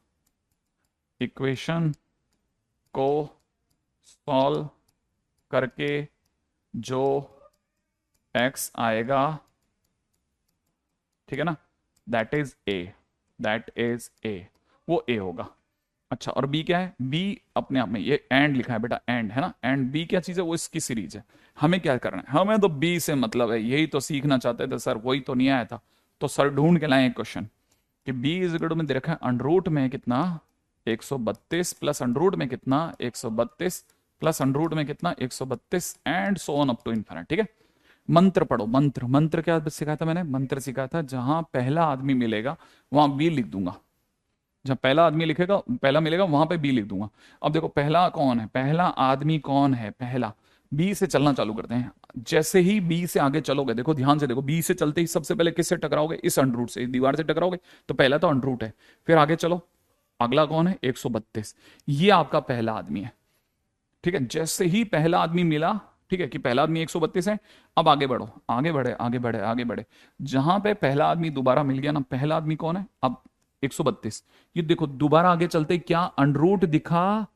इक्वेशन को सॉल्व करके जो एक्स आएगा, ठीक है ना, दैट इज ए, वो ए होगा। अच्छा, और बी क्या है? बी अपने आप में, ये एंड लिखा है बेटा, एंड है ना? एंड बी क्या चीज है? वो इसकी सीरीज है। हमें क्या करना है? हमें तो बी से मतलब है, यही तो सीखना चाहते थे सर, वही तो नहीं आया था। तो सर ढूंढ के लाए एक क्वेश्चन कि बी इज इक्वल टू में दे रखा है अंडर रूट में कितना? 132 प्लस अंडर रूट में कितना? 132 प्लस अंडर रूट में कितना? 132, and so on up to infinite. ठीक है, मंत्र पढ़ो। मंत्र, मंत्र क्या सिखाया था मैंने? मंत्र सिखाया था, जहां पहला आदमी मिलेगा वहां बी लिख दूंगा। जब पहला आदमी लिखेगा, पहला मिलेगा, वहां पे बी लिख दूंगा। अब देखो पहला कौन है? पहला आदमी कौन है? पहला। बी से चलना चालू करते हैं। जैसे ही बी से आगे चलोगे, देखो ध्यान से देखो, बी से चलते ही सबसे पहले किससे टकराओगे? इस अंडर रूट से, दीवार से टकराओगे। तो पहला तो अंडर रूट है, फिर आगे चलो, अगला कौन है? 132। ये आपका पहला आदमी है। ठीक है, जैसे ही पहला आदमी मिला, ठीक है, कि पहला आदमी 132 है, अब आगे बढ़ो, आगे बढ़े आगे बढ़े आगे बढ़े, जहां पे पहला आदमी दोबारा मिल गया ना, पहला आदमी कौन है? अब 132। ये देखो दोबारा आगे चलते क्या अंडर रूट दिखा?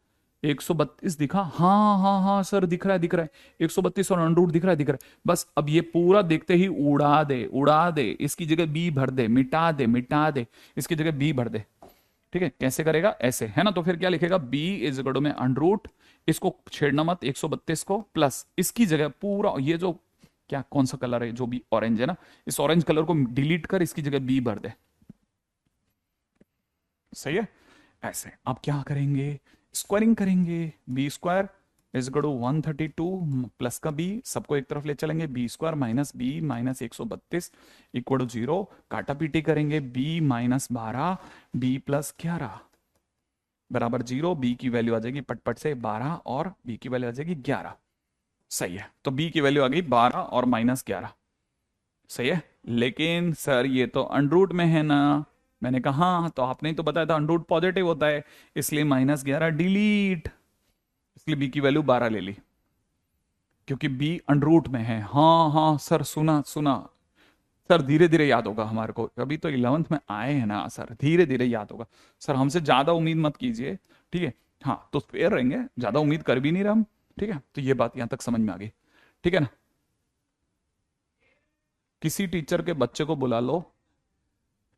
132 दिखा? हाँ हाँ हाँ सर, दिख रहा है दिख रहा है, 132 और अंडर रूट दिख रहा है दिख रहा है। बस अब ये पूरा देखते ही उड़ा दे उड़ा दे, इसकी जगह बी भर दे, मिटा दे मिटा दे, इसकी जगह बी भर दे। ठीक है, कैसे करेगा? ऐसे, है ना? तो फिर क्या लिखेगा? बी इज इक्वल टू में अंडर रूट, इसको छेड़ना मत 132 को, प्लस इसकी जगह पूरा ये जो क्या, कौन सा कलर है, जो भी ऑरेंज है ना, इस ऑरेंज कलर को डिलीट कर, इसकी जगह बी भर दे। सही है? ऐसे अब क्या करेंगे? स्क्वायरिंग करेंगे। B square is equal to 132 plus का बी, सबको एक तरफ ले चलेंगे, b square minus b minus 132 equal to 0। काटा पीटी करेंगे, बी माइनस 12 बी प्लस 11 बराबर 0। बी की वैल्यू आ जाएगी पटपट से 12, और बी की वैल्यू आ जाएगी 11। सही है, तो बी की वैल्यू आ गई 12 और माइनस 11। सही है, लेकिन सर ये तो अंडर रूट में है ना? मैंने कहा हाँ, तो आपने तो बताया था अंडर रूट पॉजिटिव होता है, इसलिए -11 डिलीट, इसलिए बी की वैल्यू 12 ले ली, क्योंकि बी अंडर रूट में है। हाँ हाँ सर, सुना सुना, सर धीरे धीरे याद होगा हमारे को, अभी तो 11th में आए हैं ना सर, धीरे धीरे याद होगा। सर हमसे ज्यादा उम्मीद मत कीजिए, ठीक है। हाँ तो फेयर रहेंगे, ज्यादा उम्मीद कर भी नहीं रहा हम, ठीक है। तो ये बात यहां तक समझ में आ गई, ठीक है ना। किसी टीचर के बच्चे को बुला लो,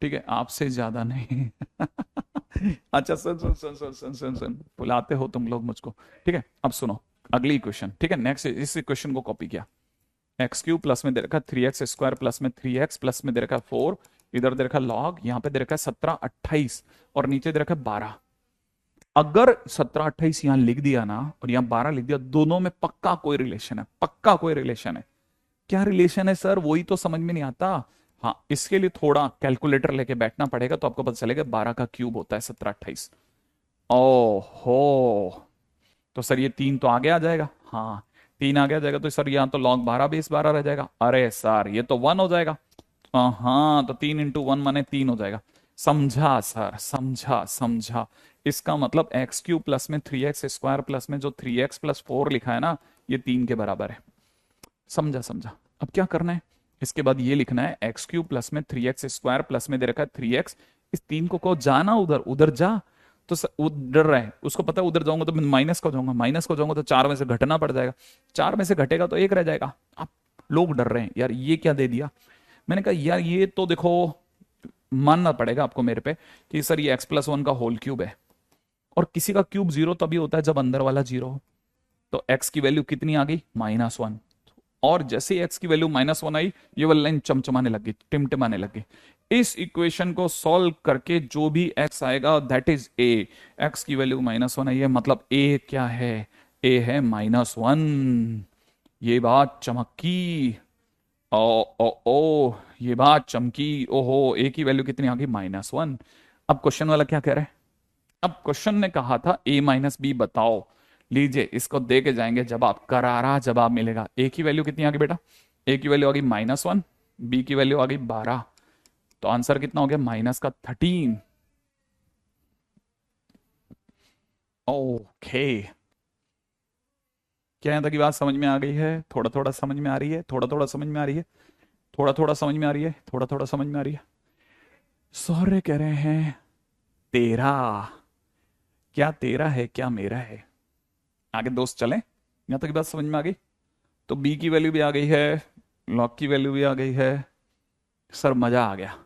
ठीक है, आपसे ज्यादा नहीं। अच्छा सुन सुन सुन सुन सुन सुन सुन, बुलाते हो तुम लोग मुझको, ठीक है। अब सुनो अगली क्वेश्चन, ठीक है। नेक्स्ट इस क्वेश्चन को कॉपी किया। एक्स क्यूब प्लस में दे रखा 3x² प्लस में 3x प्लस में दे रखा 4, इधर दे रखा लॉग, यहाँ पे दे रखा 17 28 और नीचे दे रखा 12। अगर 17 28 यहाँ लिख दिया ना और यहाँ 12 लिख दिया, दोनों में पक्का कोई रिलेशन है, पक्का कोई रिलेशन है। क्या रिलेशन है सर, वही तो समझ में नहीं आता। हाँ इसके लिए थोड़ा कैलकुलेटर लेके बैठना पड़ेगा तो आपको पता चलेगा 12 का क्यूब होता है 17 28। ओहो, तो सर ये 3 तो आगे आ जाएगा, हाँ 3 आगे आ जाएगा, तो सर यहाँ तो log 12 बेस 12 रह जाएगा। अरे सर ये तो 1 हो जाएगा, हाँ तो 3 × 1 माने 3 हो जाएगा। समझा सर, समझा समझा। इसका मतलब x³ प्लस में 3x² प्लस में जो 3x+4 लिखा है ना, ये 3 के बराबर है। समझा समझा। अब क्या करना है, इसके बाद ये लिखना है x³ प्लस में 3x² प्लस में दे रखा है 3x, इस 3 को कहो जाना उधर, उधर जा। तो वो डर रहा है, उसको पता है उधर जाऊंगा तो माइनस को जाऊंगा, माइनस को जाऊंगा तो 4 में से घटना पड़ जाएगा, 4 में से घटेगा तो 1 रह जाएगा। अब लोग डर रहे हैं यार ये क्या दे दिया। मैंने कहा यार ये तो देखो मानना पड़ेगा आपको मेरे पे कि सर ये x+1 का होल क्यूब है, और किसी का क्यूब 0 तभी होता है जब अंदर वाला 0 हो। तो x की वैल्यू कितनी आ गई, -1। और जैसे ही x की वैल्यू -1 आई, ये वाली लाइन चमचमाने लग गई, टिमटिमाने लग गई। इस इक्वेशन को सॉल्व करके जो भी x आएगा दैट इज a। x की वैल्यू -1 आई है, मतलब a क्या है, a है -1। ये बात चमकी, ओ ओ ओ ये बात चमकी, ओहो a की वैल्यू कितनी आ गई, -1। अब क्वेश्चन वाला क्या कह रहा है, अब क्वेश्चन ने कहा था a-b बताओ, लीजिए इसको दे के जाएंगे जवाब, करारा जवाब मिलेगा। a की वैल्यू कितनी आ गई बेटा, a की वैल्यू आ गई -1, b की वैल्यू आ गई 12, तो आंसर कितना हो गया, -13। ओके, क्या यहां तक की बात समझ में आ गई है, थोड़ा थोड़ा समझ में आ रही है, थोड़ा थोड़ा समझ में आ रही है, थोड़ा थोड़ा समझ में आ रही है, थोड़ा थोड़ा समझ में आ रही है। सौर्य कह रहे हैं तेरा, क्या तेरा है क्या मेरा है। आगे दोस्त चलें, यहां तक की बात समझ में आ गई। तो बी की वैल्यू भी आ गई है, लॉग की वैल्यू भी आ गई है, सर मजा आ गया।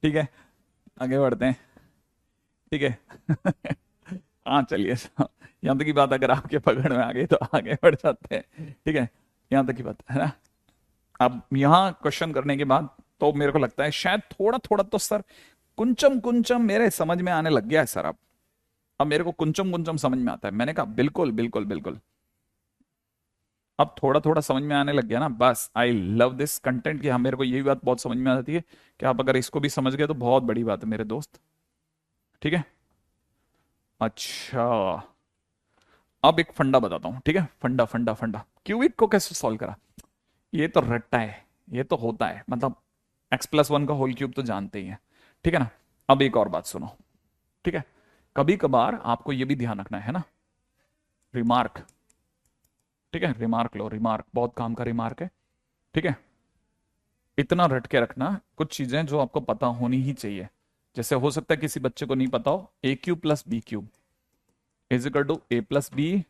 ठीक है, आगे बढ़ते हैं, ठीक है। हाँ चलिए, यहाँ तक की बात अगर आपके पकड़ में आ गई तो आगे बढ़ जाते हैं, ठीक है। यहाँ तक की बात है ना। अब यहाँ क्वेश्चन करने के बाद तो मेरे को लगता है शायद थोड़ा थोड़ा तो सर कुंचम कुंचम मेरे समझ में आने लग गया है सर। अब मेरे को कुंचम कुंचम समझ में आता है। मैंने कहा बिल्कुल बिल्कुल बिल्कुल, अब थोड़ा थोड़ा समझ में आने लग गया ना। बस आई लव दिस कंटेंट कि हाँ मेरे को यही बात बहुत समझ में आती है कि आप अगर इसको भी समझ गए तो बहुत बड़ी बात है मेरे दोस्त, ठीक है। अच्छा, अब एक फंडा बताता हूं, ठीक है। फंडा फंडा फंडा, क्यूबिक को कैसे सॉल्व करा, ये तो रट्टा है, ये तो होता है, मतलब x+1 का होल क्यूब तो जानते ही है, ठीक है ना। अब एक और बात सुनो, ठीक है। कभी कभार आपको ये भी ध्यान रखना है ना, रिमार्क, ठीक है। रिमार्क लो, रिमार्क बहुत काम का रिमार्क है, ठीक है। इतना रट के रखना कुछ चीजें जो आपको पता होनी ही चाहिए। जैसे हो सकता है किसी बच्चे को नहीं पता हो, a³ + b³ is equal to a+b,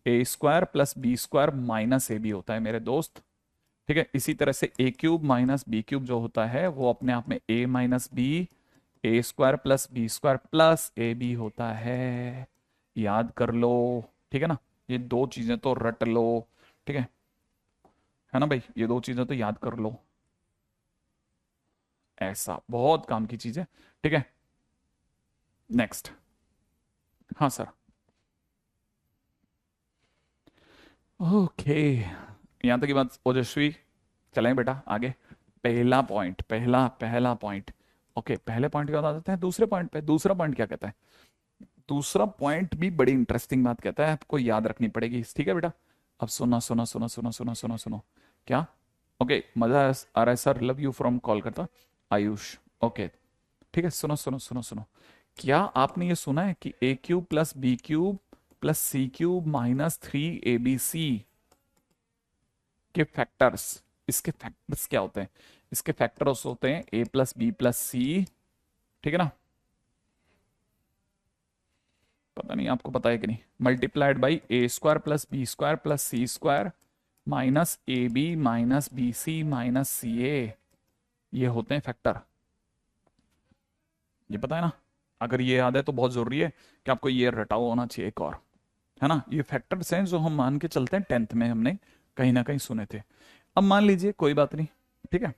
a² + b² - ab होता है मेरे दोस्त, ठीक है। इसी तरह से a³ - b³ जो होता है वो अपने आप में a - b, a² + b² + ab होता है। याद कर लो, ठीक है ना। ये दो चीजें तो रट लो, ठीक है ना भाई, ये दो चीजें तो याद कर लो, ऐसा बहुत काम की चीज है, ठीक है। नेक्स्ट, हाँ सर, ओके, यहां तक की बात ओजस्वी, चलें बेटा आगे। पहला पॉइंट, पहला पहला पॉइंट, ओके। पहले पॉइंट के बाद आ जाते हैं दूसरे पॉइंट पे। दूसरा पॉइंट क्या कहता है, दूसरा पॉइंट भी बड़ी इंटरेस्टिंग बात कहता है, आपको याद रखनी पड़ेगी, ठीक है बेटा। अब सुनो सुनो सुनो सुनो सुनो सुनो सुनो, क्या, ओके मजा आ रहा है sir, love you from call करता आयुष, ओके ठीक है। सुनो सुनो सुनो सुनो, क्या आपने ये सुना है कि a³ + b³ + c³ - 3abc के फैक्टर्स, इसके फैक्टर्स क्या होते हैं? इसके फैक्टर्स होते हैं ए प्लस बी प्लस सी, ठीक है ना? पता नहीं आपको पता है कि नहीं, multiplied by a square plus b square plus c square minus a b minus b c minus c a, ये होते हैं फैक्टर। ये पता है ना? अगर ये याद है तो बहुत जरूरी है कि आपको ये रटा हुआ होना चाहिए एक और, है ना? ये फैक्टर्स हैं जो हम मान के चलते हैं, 10th में हमने कहीं ना कहीं सुने थे। अब मान लीजिए कोई बात नहीं, ठीक है,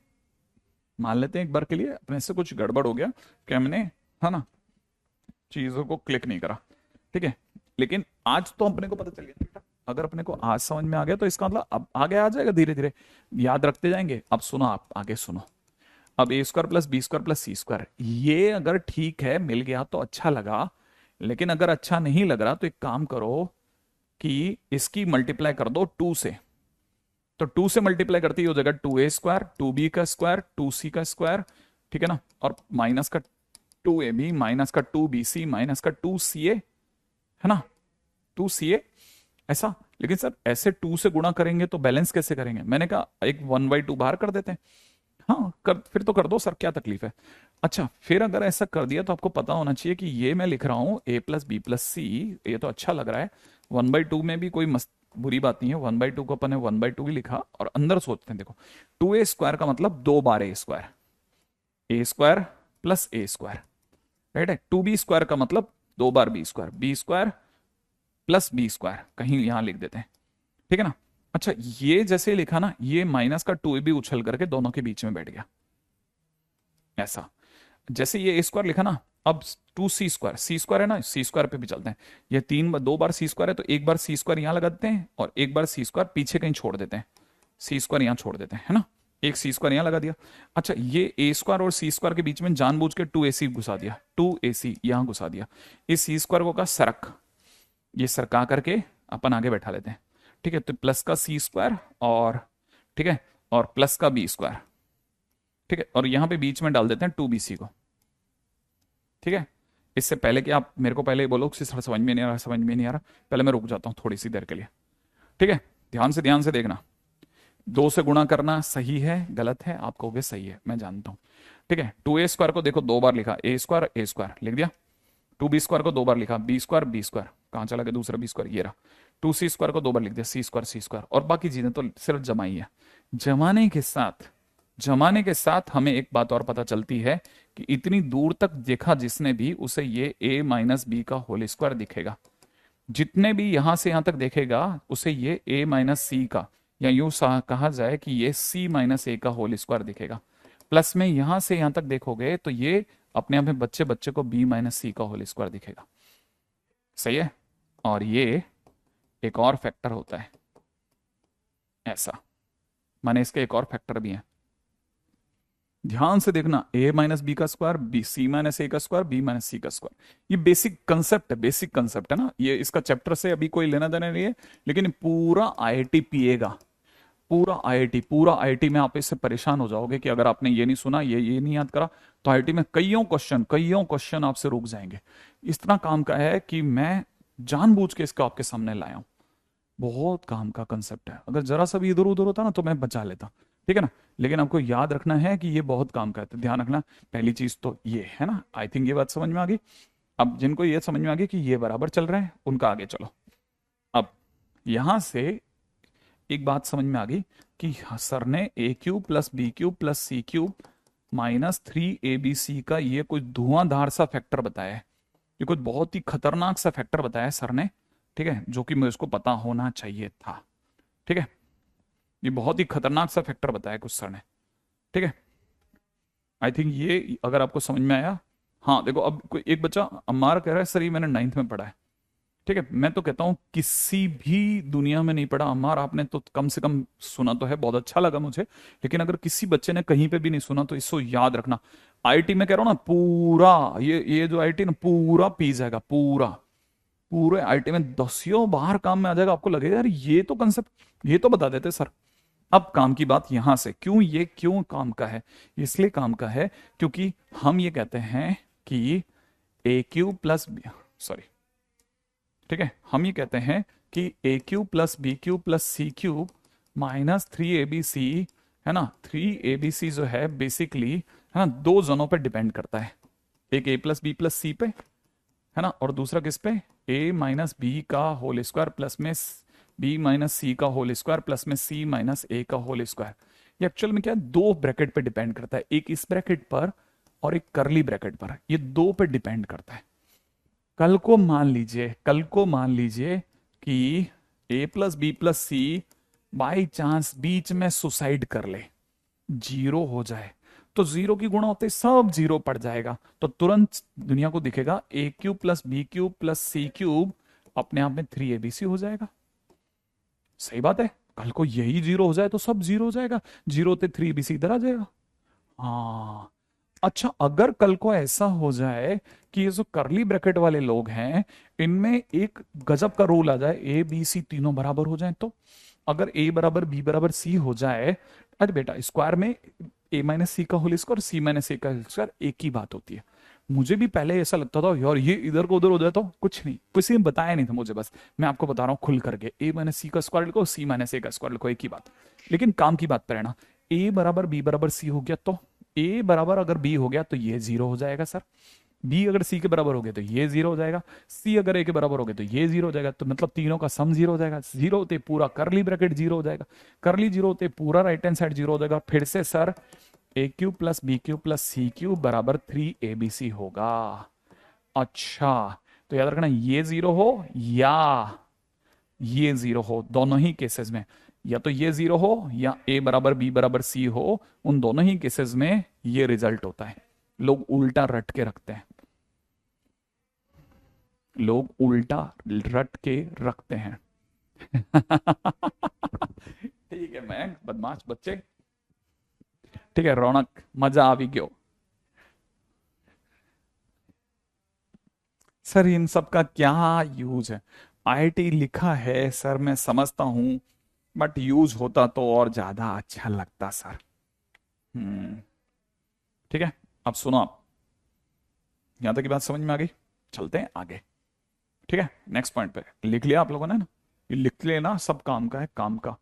मान लेते हैं एक बार के लिए अपने से कुछ गड़बड़ हो गया कि हमने, है ना, चीजों को क्लिक नहीं करा, ठीक है, लेकिन आज तो अपने को पता चल गया बेटा। अगर अपने को आज समझ में आ गया तो इसका मतलब अब आगे आ जाएगा, धीरे धीरे याद रखते जाएंगे। अब सुनो, आप आगे सुनो। अब a square plus b square plus c square, ये अगर ठीक है मिल गया तो अच्छा लगा, लेकिन अगर अच्छा नहीं लग रहा तो एक काम करो कि इसकी मल्टीप्लाई कर दो 2 से। तो 2 से मल्टीप्लाई करते ही हो जाएगा 2a स्क्वायर 2b का स्क्वायर 2c का स्क्वायर, ठीक है ना, और माइनस का 2ab माइनस का 2bc माइनस का 2ca, है ना, 2ca ऐसा। लेकिन सर ऐसे 2 से गुणा करेंगे तो बैलेंस कैसे करेंगे? मैंने कहा एक 1/2 बाहर कर देते हैं। हाँ फिर तो कर दो सर, क्या तकलीफ है? अच्छा, फिर अगर ऐसा कर दिया तो आपको पता होना चाहिए कि ये मैं लिख रहा हूं a प्लस बी प्लस सी, ये तो अच्छा लग रहा है। 1/2 में भी कोई मस्त बुरी बात नहीं है, 1/2 को अपन ने 1/2 ही लिखा और अंदर सोचते हैं, देखो 2a स्क्वायर का मतलब 2 बार a square, a square plus a square, right है। 2b स्क्वायर का मतलब 2 बार b square plus b square, कहीं यहां लिख देते हैं, ठीक है ना। अच्छा, ये जैसे लिखा ना, ये माइनस का 2ab उछल करके दोनों के बीच में बैठ गया, ऐसा। जैसे ये ए स्क्वायर लिखा ना, अब 2c स्क्वायर, सी स्क्वायर है ना, सी स्क्वायर पे भी चलते हैं। ये 2 बार सी स्क्वायर है तो एक बार सी स्क्वायर यहां लगा देते हैं और एक बार सी स्क्वायर पीछे कहीं छोड़ देते हैं, सी स्क्वायर यहां छोड़ देते हैं, है ना। एक सी स्क्वायर यहां लगा दिया। अच्छा, ये ए स्क्वायर और सी स्क्वायर के बीच में जानबूझ के 2ac घुसा दिया, 2ac यहां घुसा दिया। इस सी स्क्वायर को का सरक, ये सरका करके अपन आगे बैठा लेते हैं, ठीक है। तो प्लस का सी स्क्वायर और, ठीक है, और प्लस का बी स्क्वायर, ठीक है, और यहां पे बीच में डाल देते हैं 2bc को, ठीक है। इससे पहले कि आप मेरे को पहले ही बोलो कि सर समझ में नहीं आ रहा, समझ में नहीं आ रहा, पहले मैं रुक जाता हूं थोड़ी सी देर के लिए, ठीक है। ध्यान से देखना, 2 से गुणा करना सही है गलत है? आप कहोगे सही है, मैं जानता हूं, ठीक है। 2a स्क्वायर को देखो 2 बार लिखा, ए स्क्वायर लिख दिया। 2b स्क्वायर को 2 बार लिखा, बी स्क्वायर कहां चला गया दूसरा बी स्क्वायर, ये रहा। 2c स्क्वायर को 2 बार लिख दिया, सी स्क्वायर, और बाकी चीजें तो सिर्फ जमाई है। जमाने के साथ, जमाने के साथ हमें एक बात और पता चलती है कि इतनी दूर तक देखा जिसने भी, उसे ये a माइनस बी का होल स्क्वायर दिखेगा। जितने भी यहां से यहां तक देखेगा उसे ये a माइनस सी का, या यूं कहा जाए कि ये c माइनस ए का होल स्क्वायर दिखेगा। प्लस में यहां से यहां तक देखोगे तो ये अपने आप में बच्चे बच्चे को b माइनस सी का होल स्क्वायर दिखेगा, सही है। और ये एक और फैक्टर होता है ऐसा, माने इसके एक और फैक्टर भी है, ध्यान से देखना। a माइनस बी का स्क्वायर, बी सी माइनस ए का स्क्वायर, बी माइनस सी का स्क्वायर, ये बेसिक कंसेप्ट है, बेसिक कंसेप्ट है ना। ये इसका चैप्टर से अभी कोई लेना देना नहीं है, लेकिन पूरा आईआईटी पिएगा, पूरा आईआईटी में आप इससे परेशान हो जाओगे कि अगर आपने ये नहीं सुना, ये नहीं याद करा, तो आईआईटी में कईयों क्वेश्चन आपसे रुक जाएंगे। इस तरह काम का है कि मैं जानबूझ के इसको आपके सामने लाया हूं। बहुत काम का कंसेप्ट है, अगर जरा सा भी इधर उधर होता ना तो मैं बचा लेता, ठीक है ना। लेकिन आपको याद रखना है कि ये बहुत काम का है, तो ध्यान रखना। पहली चीज तो ये है ना, आई थिंक ये बात समझ में आ गई। अब जिनको ये समझ में आ गई कि ये बराबर चल रहा है, उनका आगे चलो। अब यहां से एक बात समझ में आ गई कि सर ने a³ plus b³ plus c³ minus 3abc का ये कुछ धुआंधार सा फैक्टर बताया है, ये कुछ बहुत ही खतरनाक सा फैक्टर बताया है सर ने, ठीक है, जो कि मुझको पता होना चाहिए था, ठीक है। ये बहुत ही खतरनाक सा फैक्टर बताया कुछ सर ने, ठीक है। आई थिंक ये अगर आपको समझ में आया। हाँ देखो, अब कोई एक बच्चा अम्मार कह रहा है सर ये मैंने 9th में पढ़ा है, ठीक है। मैं तो कहता हूं किसी भी दुनिया में नहीं पढ़ा अम्मार, आपने तो कम से कम सुना तो है, बहुत अच्छा लगा मुझे। लेकिन अगर किसी बच्चे ने कहीं पे भी नहीं सुना तो इसको याद रखना। आईटी में कह रहा हूं ना, पूरा ये जो आईटी ना पूरा पी जाएगा, पूरे आईटी में 10 बाहर काम में आ जाएगा। आपको लगेगा यार ये तो कंसेप्ट ये तो बता देते सर। अब काम की बात यहां से, क्यों काम का है? इसलिए काम का है क्योंकि हम ये कहते हैं कि a³ प्लस, सॉरी, ठीक है, हम ये कहते हैं कि a³ plus b³ plus c³ minus 3 ABC, है ना, 3 ABC जो है बेसिकली, है ना, दो जनों पे डिपेंड करता है, एक A+B+C पे, है ना, और दूसरा किस पे, A-B का होल स्क्वायर प्लस में B-C का होल स्क्वायर प्लस में C-A का होल स्क्वायर। ये एक्चुअल में क्या है, दो ब्रैकेट पे डिपेंड करता है, एक इस ब्रैकेट पर और एक करली ब्रैकेट पर, ये दो पे डिपेंड करता है। कल को मान लीजिए कि A+B+C बाई चांस बीच में सुसाइड कर ले, जीरो हो जाए, तो जीरो की गुणा होते सब जीरो पड़ जाएगा, तो तुरंत दुनिया को दिखेगा A³ + B³ + C³ अपने आप में 3ABC हो जाएगा। सही बात है, कल को यही जीरो हो जाए तो सब जीरो हो जाएगा, जीरो होते 3ABC इधर आ जाएगा। हाँ, अच्छा, अगर कल को ऐसा हो जाए कि ये जो करली ब्रैकेट वाले लोग हैं, इनमें एक गजब का रूल आ जाए, A B C तीनों बराबर हो जाए, तो अगर A = B = C हो जाए, अरे बेटा स्क्वायर में A-C का होल स्क्वायर, C-A का होल स्क्वायर एक ही बात होती है। मुझे भी पहले ऐसा लगता था यार ये इधर को उधर हो जाए तो कुछ नहीं, किसी ने बताया नहीं था मुझे, बस मैं आपको बता रहा हूँ खुल करके, A-C का स्क्वायर लिखो, C-A का स्क्वायर लिखो, एक ही बात। लेकिन काम की बात पर है ना, A = B = C हो गया, तो A बराबर अगर B हो गया तो ये जीरो हो जाएगा सर, B अगर C के बराबर हो गया तो ये जीरो हो जाएगा, C अगर A के बराबर हो गया तो ये जीरो हो जाएगा, तो मतलब तीनों का सम जीरो हो जाएगा, जीरो होते पूरा करली ब्रैकेट जीरो हो जाएगा, करली जीरो होते पूरा राइट हैंड साइड जीरो हो जाएगा। फिर से sir A³ + B³ + C³ = 3ABC होगा। अच्छा, तो याद रखना ये जीरो हो या ये जीरो हो, दोनों ही केसेस में, या तो ये जीरो हो या A = B = C हो, उन दोनों ही केसेस में ये रिजल्ट होता है। लोग उल्टा रट के रखते हैं, लोग उल्टा रट के रखते हैं। ठीक है मैं बदमाश बच्चे, ठीक है रौनक, मजा आ भी क्यों सर, इन सब का क्या यूज है, IIT लिखा है सर, मैं समझता हूं, बट यूज होता तो और ज्यादा अच्छा लगता सर। हम्म, ठीक है, अब सुनो, आप यहां तक की बात समझ में आ गई, चलते हैं आगे। ठीक है, नेक्स्ट पॉइंट पे लिख लिया आप लोगों ने ना, ये लिख लेना, सब काम का है, काम का।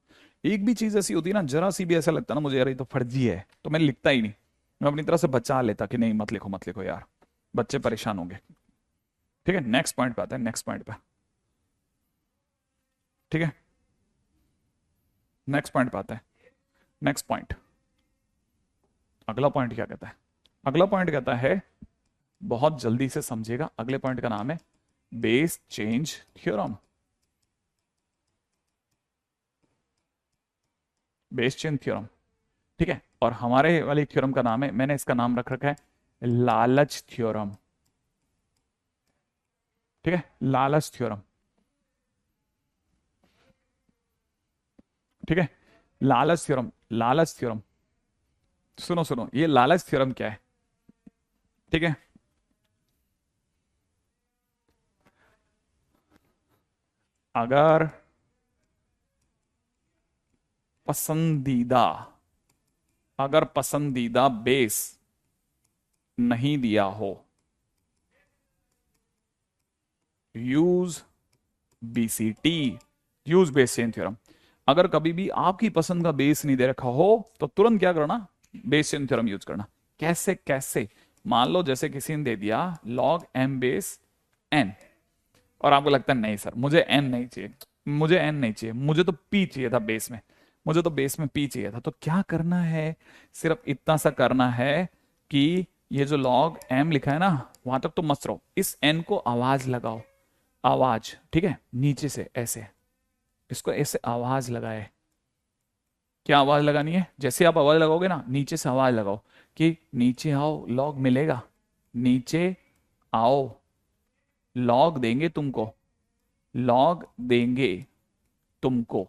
एक भी चीज ऐसी होती है ना, जरा सी भी ऐसा लगता है ना मुझे यार ये तो फर्जी है, तो मैं लिखता ही नहीं, मैं अपनी तरह से बचा लेता कि नहीं मत लिखो मत लिखो यार, बच्चे परेशान होंगे। ठीक है, नेक्स्ट पॉइंट पे आते हैं, नेक्स्ट पॉइंट पे। ठीक है, नेक्स्ट पॉइंट पे आते हैं, नेक्स्ट पॉइंट, अगला पॉइंट क्या कहता है, अगला पॉइंट कहता है, बहुत जल्दी से समझिएगा, अगले पॉइंट का नाम है base change theorem. Base change theorem, ठीक है, और हमारे वाली थ्योरम का नाम है, मैंने इसका नाम रख रखा है लालच थ्योरम। ठीक है, लालच थ्योरम, ठीक है, लालच थ्योरम, लालच थ्योरम, सुनो सुनो, ये लालच थ्योरम क्या है, ठीक है, अगर पसंदीदा, अगर पसंदीदा बेस नहीं दिया हो, use BCT, use base chain theorem. अगर कभी भी आपकी पसंद का बेस नहीं दे रखा हो तो तुरंत क्या करना, बेस चेन थ्योरम यूज करना। कैसे कैसे, मान लो जैसे किसी ने दे दिया log m बेस n, और आपको लगता है नहीं सर मुझे n नहीं चाहिए, मुझे n नहीं चाहिए, मुझे तो p चाहिए था बेस में, मुझे तो बेस में p चाहिए था, तो क्या करना है, सिर्फ इतना सा करना है कि ये जो log m लिखा है ना, वहां तक तो मत रहो, इस n को आवाज लगाओ, आवाज, ठीक है, नीचे से ऐसे, इसको ऐसे आवाज लगाए। क्या आवाज लगानी है, जैसे आप आवाज लगाओगे ना, नीचे से आवाज लगाओ कि नीचे आओ लॉग मिलेगा, नीचे आओ, लॉग देंगे तुमको, लॉग देंगे तुमको,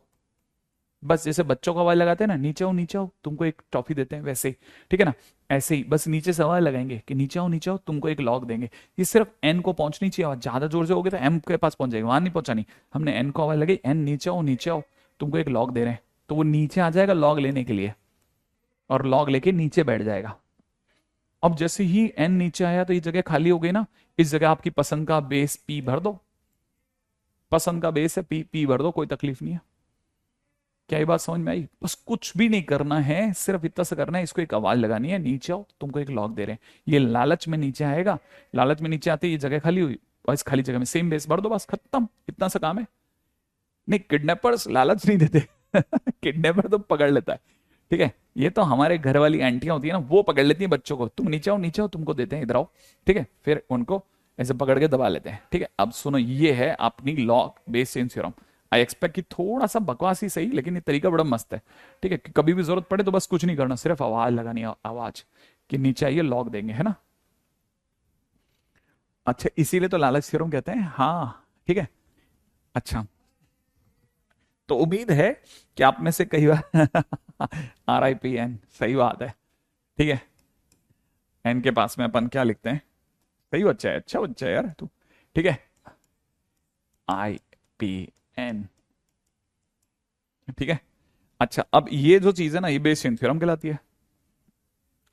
बस जैसे बच्चों को आवाज लगाते हैं ना, नीचे आओ तुमको एक टॉफी देते हैं, वैसे ही, ठीक है ना, ऐसे ही बस नीचे से आवाज लगाएंगे कि नीचे आओ तुमको एक लॉग देंगे। ये सिर्फ एन को पहुंचनी चाहिए आवाज, ज्यादा जोर से हो गया तो एम के पास पहुंच जाएगी, वहां नहीं पहुंचानी, हमने एन को आवाज लगाई, एन नीचे आओ तुमको एक लॉग दे रहे हैं, तो वो नीचे आ जाएगा लॉग लेने के लिए, और लॉग लेके नीचे बैठ जाएगा। अब जैसे ही एन नीचे आया तो ये जगह खाली हो गई ना, इस जगह आपकी पसंद का बेस पी भर दो, पसंद का बेस है पी, पी भर दो, कोई तकलीफ नहीं है। क्या ये बात समझ में आई? बस कुछ भी नहीं करना है, सिर्फ इतना सा करना है, इसको एक आवाज लगानी है, नीचे आओ, तुमको एक लॉक दे रहे हैं, ये लालच में नीचे आएगा, लालच में नीचे आते ही ये जगह खाली हुई, और इस खाली जगह में सेम बेस भर दो, बस खत्म, इतना सा काम है। नहीं, किडनैपर्स लालच नहीं देते किडनैपर तो पकड़ लेता है, ठीक है, ये तो हमारे घर वाली आंटियां होती है ना, वो पकड़ लेती हैं बच्चों को, तुम नीचे आओ, नीचे आओ, तुमको देते हैं, इधर आओ, ठीक है, फिर उनको ऐसे पकड़ के दबा लेते हैं, ठीक है। अब सुनो, ये है अपनी lock base chain theorem. I expect कि थोड़ा सा बकवास ही सही, लेकिन ये तरीका बड़ा मस्त है, ठीक है, कि कभी भी जरूरत पड़े तो बस कुछ नहीं करना, सिर्फ आवाज लगानी है, आवाज कि नीचे आइए, लॉक देंगे, है ना। अच्छा, इसीलिए तो लालच थ्योरम कहते हैं, हाँ, ठीक है। अच्छा, तो उम्मीद है कि आप में से कई बार RIP N, सही बात है, ठीक है। एन के पास में अपन क्या लिखते हैं? सही बच्चा है, अच्छा बच्चा है यार तू, ठीक है, IPN, ठीक है। अच्छा, अब ये जो चीज है ना, ये बेस चेन थ्योरम कहलाती है।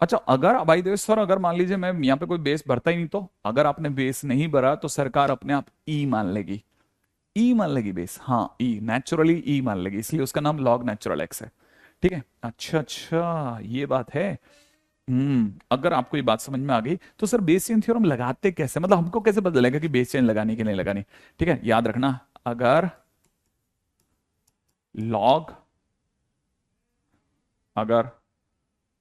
अच्छा, अगर भाई देव सर, अगर मान लीजिए मैं यहाँ पे कोई बेस भरता ही नहीं, तो अगर आपने बेस नहीं भरा तो सरकार अपने आप ई मान लेगी, ई मान लेगी बेस, हाँ, ई नेचुरली ई मान लेगी, इसलिए उसका नाम लॉग नेचुरल एक्स है, ठीक है। अच्छा अच्छा, ये बात है। अगर आपको ये बात समझ में आ गई तो सर बेस चेन थ्योरम लगाते कैसे, मतलब हमको कैसे पता चलेगा कि बेस चेन लगानी कि नहीं लगानी, ठीक है, याद रखना, अगर लॉग, अगर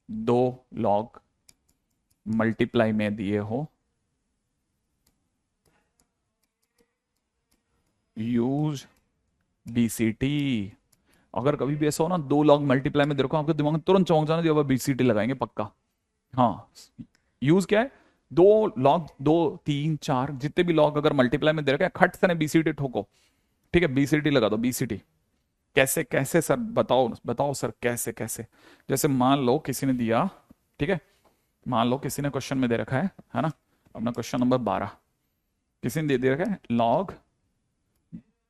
दो लॉग मल्टीप्लाई में दिए हो, यूज BCT। अगर कभी भी ऐसा हो ना, दो लॉग मल्टीप्लाई में दे रखो, आपके दिमाग में तुरंत चौंक जाना कि अब BCT लगाएंगे पक्का। हाँ, यूज क्या है, दो लॉग, दो, तीन, चार, जितने भी लॉग अगर मल्टीप्लाई में दे रखे हैं, खट से BCT ठोको, ठीक है, BCT लगा दो, BCT। कैसे कैसे सर, बताओ बताओ सर, कैसे कैसे? जैसे मान लो किसी ने दिया, ठीक है, मान लो किसी ने क्वेश्चन में दे रखा है ना, अपना क्वेश्चन नंबर 12, किसी ने दे रखा है log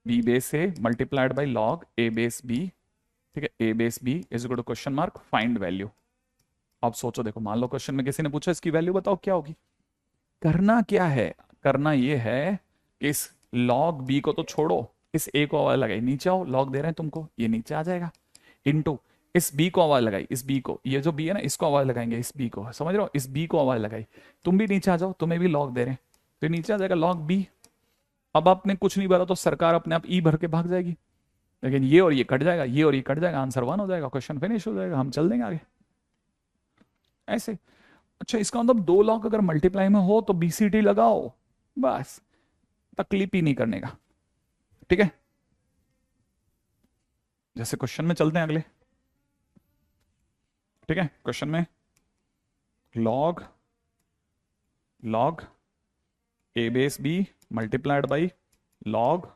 B base A multiplied by log A base B, ठीक है, A base B is equal to question mark find value. अब सोचो, देखो, मान लो क्वेश्चन में किसी ने पूछा इसकी वैल्यू बताओ क्या होगी, करना क्या है, करना ये है कि इस log b को तो छोड़ो, इस a को आवाज लगाई, नीचे आओ, log दे रहे हैं तुमको, ये नीचे आ जाएगा, इनटू इस b को आवाज लगाई, इस b को, ये जो b है ना, इसको आवाज लगाएंगे, इस b को, समझ रहे हो, इस b को आवाज लगाई, तुम भी नीचे आ जाओ, तुम्हें भी log दे रहे हैं, तो ये नीचे आ जाएगा log b। अब आपने कुछ नहीं भरा तो सरकार अपने आप ई भर के भाग जाएगी, लेकिन ये और ये कट जाएगा, ये और ये कट जाएगा, आंसर 1 हो जाएगा, क्वेश्चन फिनिश हो जाएगा, हम चल देंगे आगे ऐसे। अच्छा, इसका मतलब दो लॉग अगर मल्टीप्लाई में हो तो BCT लगाओ, बस, तकलीफ ही नहीं करने का, ठीक है। जैसे क्वेश्चन में चलते हैं अगले, ठीक है, क्वेश्चन में log, log A base B multiplied by log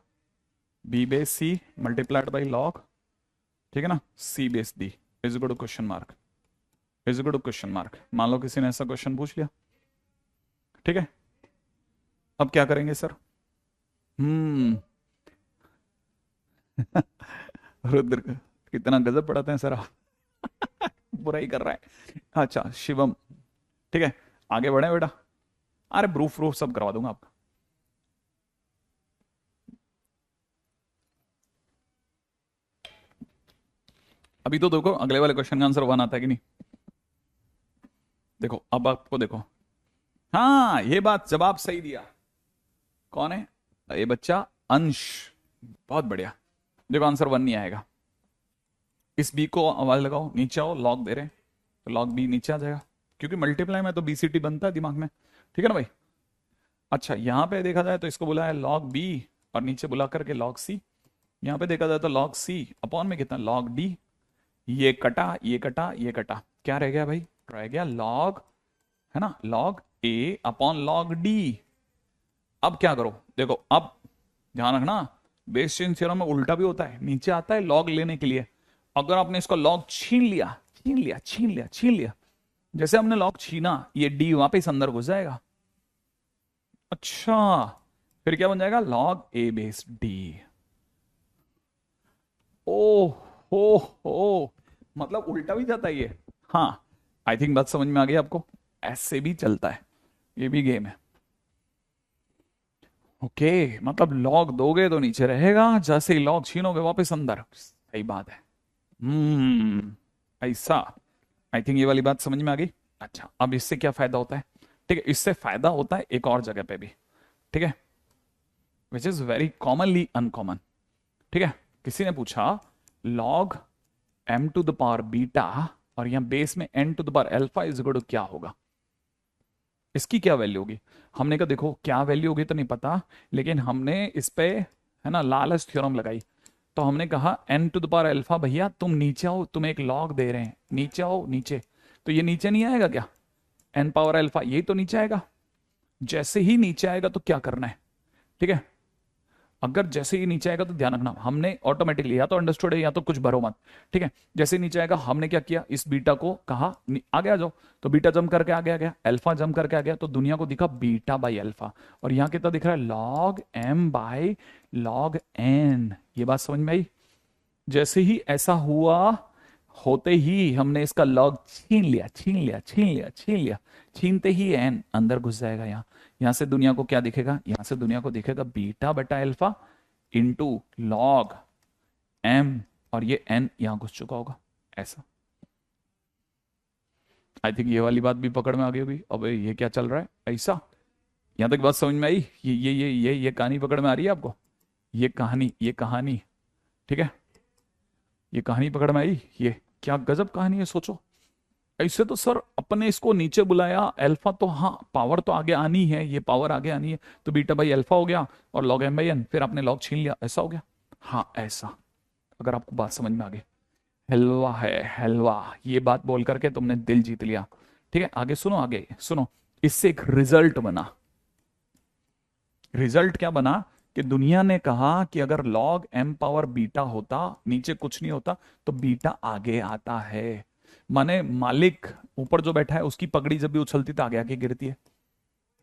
B base C multiplied by log, ठीक है ना, C base D is equal to question mark, is equal to question mark. मान लो किसी ने ऐसा क्वेश्चन पूछ लिया, ठीक है, अब क्या करेंगे सर? हम्म रुद्र, कितना गजब पढ़ाते हैं सर आप बुराई कर रहा है। अच्छा शिवम, ठीक है, आगे बढ़े बेटा, अरे प्रूफ प्रूफ सब करवा दूंगा आपका। अभी तो देखो अगले वाले क्वेश्चन का आंसर 1 आता है कि नहीं, देखो अब आपको देखो, हाँ ये बात जवाब सही दिया, कौन है ये बच्चा? अंश, बहुत बढ़िया। देखो आंसर 1 नहीं आएगा, इस बी को आवाज लगाओ, नीचे आओ, लॉग दे रहे हैं तो लॉग बी नीचे आ जाएगा, क्योंकि मल्टीप्लाई में तो BCT बनता है दिमाग में, ठीक है ना भाई। अच्छा, यहां पे देखा जाए तो इसको बुलाया लॉग बी, और नीचे बुला करके लॉग सी, यहां पे देखा जाए तो लॉग सी अपॉन में कितना, लॉग डी, ये कटा, ये कटा, ये कटा, क्या रह गया भाई? रह गया लॉग, है ना, लॉग ए अपॉन लॉग डी। अब क्या करो, देखो अब ध्यान रखना, बेस चेन थ्योरम में उल्टा भी होता है, नीचे आता है लॉग लेने के लिए, अगर आपने इसका लॉग छीन लिया, छीन लिया, छीन लिया, छीन लिया, जैसे हमने लॉग छीना, ये डी वापस अंदर घुस जाएगा। अच्छा, फिर क्या बन जाएगा, लॉग ए बेस डी। ओ हो हो, मतलब उल्टा भी जाता है ये, हाँ, आई थिंक बात समझ में आ गई आपको, ऐसे भी चलता है, ये भी गेम है। ओके, मतलब लॉग दोगे तो नीचे रहेगा, जैसे ही लॉग छीनोगे वापस अंदर, सही बात है। हम्म, ऐसा। आई थिंक ये वाली बात समझ में आ गई। अच्छा, अब इससे क्या फायदा होता है? ठीक है, इससे फायदा होता है एक और जगह पे भी। ठीक है, which is very commonly uncommon. ठीक है, किसी ने पूछा log m to the power beta और यहां बेस में n to the power alpha is equal to क्या होगा, इसकी क्या वैल्यू होगी? हमने कहा देखो क्या वैल्यू होगी तो नहीं पता, लेकिन हमने इस पे है ना लालच थ्योरम लगाई। तो हमने कहा n to the power alpha, भैया तुम नीचे आओ, तुम्हें एक लॉग दे रहे हैं, नीचे आओ नीचे। तो ये नीचे नहीं आएगा क्या? एन पावर अल्फा ये तो नीचे आएगा। जैसे ही नीचे आएगा तो क्या करना है? ठीक है, अगर जैसे ही नीचे आएगा तो ध्यान रखना, हमने ऑटोमेटिकली या तो अंडरस्टूड है या तो कुछ भरो मत। ठीक है, जैसे ही नीचे आएगा हमने क्या किया, इस बीटा को कहा आगे आ जाओ, तो बीटा जम करके आगे आ गया, अल्फा जम करके आ गया, तो दुनिया को दिखा बीटा बाई अल्फा। और यहां कितना दिख रहा है? Log m by log n. ये बात समझ में आई? जैसे ही ऐसा हुआ, होते ही हमने इसका लॉग छीन लिया, छीन लिया, छीन लिया, छीन लिया। छीनते ही एन अंदर घुस जाएगा। यहां से दुनिया को क्या दिखेगा? यहां से दुनिया को दिखेगा बीटा बटा अल्फा इंटू लॉग एम, और ये एन यहां घुस चुका होगा ऐसा। आई थिंक ये वाली बात भी पकड़ में आ गई होगी। अब ये क्या चल रहा है ऐसा? यहां तक बात समझ में आई? ये कहानी पकड़ में आ रही है आपको? ये कहानी ठीक है, ये कहानी पकड़ में आई? ये क्या गजब कहानी है, सोचो। ऐसे तो सर अपने इसको नीचे बुलाया, अल्फा तो हाँ पावर तो आगे आनी है, ये पावर आगे आनी है, तो बीटा बाई अल्फा हो गया और लॉग एम बाई एन, फिर आपने लॉग छीन लिया, ऐसा हो गया। हाँ ऐसा, अगर आपको बात समझ में आ गई। हलवा है हलवा, ये बात बोल करके तुमने दिल जीत लिया। ठीक है, आगे सुनो, आगे सुनो। इससे एक रिजल्ट बना। रिजल्ट क्या बना? कि दुनिया ने कहा कि अगर लॉग एम पावर बीटा होता, नीचे कुछ नहीं होता, तो बीटा आगे आता है। माने मालिक ऊपर जो बैठा है उसकी पगड़ी जब भी उछलती तो आगे आगे गिरती है।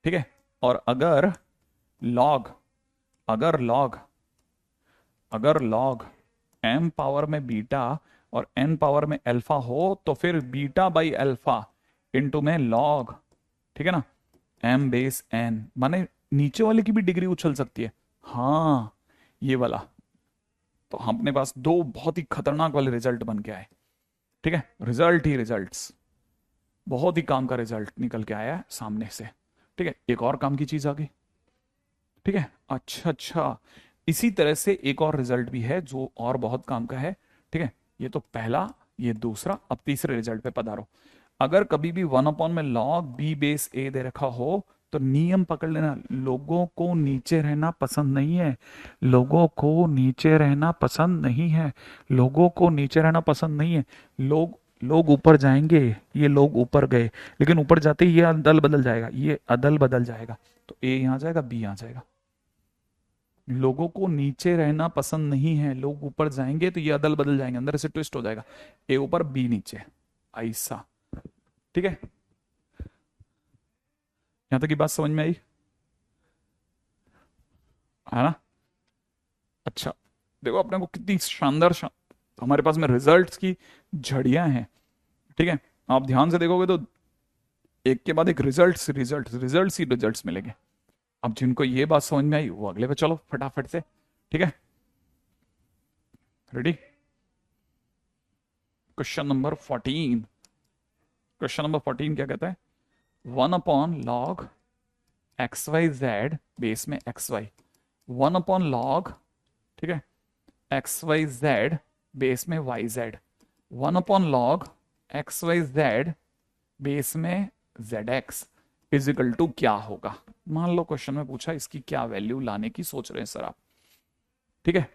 ठीक है, और लॉग अगर लॉग अगर लॉग एम पावर में बीटा और एन पावर में अल्फा हो, तो फिर बीटा बाई अल्फा इंटू में लॉग, ठीक है ना, एम बेस एन। माने नीचे वाले की भी डिग्री उछल सकती है। हाँ, ये वाला। तो हम अपने पास दो बहुत ही खतरनाक वाले रिजल्ट बन के आए। ठीक है, रिजल्ट ही रिजल्ट्स, बहुत ही काम का रिजल्ट निकल के आया है सामने से। ठीक है, एक और काम की चीज आ गई। ठीक है, अच्छा अच्छा, इसी तरह से एक और रिजल्ट भी है जो और बहुत काम का है। ठीक है, ये तो पहला, ये दूसरा, अब तीसरे रिजल्ट पे पधारो। अगर कभी भी 1 अपॉन में लॉग बी बेस ए दे रखा हो, तो नियम पकड़ लेना, लोगों को नीचे रहना पसंद नहीं है। लोगों को नीचे रहना पसंद नहीं है। लोगों को नीचे रहना पसंद नहीं है। लोग लोग ऊपर जाएंगे, ये लोग ऊपर गए, लेकिन ऊपर जाते ही ये अदल बदल जाएगा, ये अदल बदल जाएगा। तो ए यहां जाएगा, बी यहां जाएगा। लोगों को नीचे रहना पसंद नहीं है, लोग ऊपर जाएंगे तो ये अदल बदल जाएंगे, अंदर से ट्विस्ट हो जाएगा, ए ऊपर बी नीचे, ऐसा। ठीक है, यहां तक की बात समझ में आई? है ना? अच्छा, देखो अपने को कितनी शानदार हमारे पास में रिजल्ट्स की झड़ियां हैं। ठीक है, आप ध्यान से देखोगे तो एक के बाद एक रिजल्ट्स ही रिजल्ट्स मिलेंगे। अब जिनको ये बात समझ में आई वो अगले पे चलो फटाफट से। ठीक है, ready? Question number 14। Question number 14 क्या कहता है? 1 upon log x y z base में एक्स वाई, 1 अपॉन लॉग, ठीक है, एक्स वाई जेड बेस में y z, 1 upon log x y z base में जेड एक्स इजिकल टू क्या होगा? मान लो क्वेश्चन में पूछा इसकी क्या वैल्यू लाने की सोच रहे हैं सर आप। ठीक है,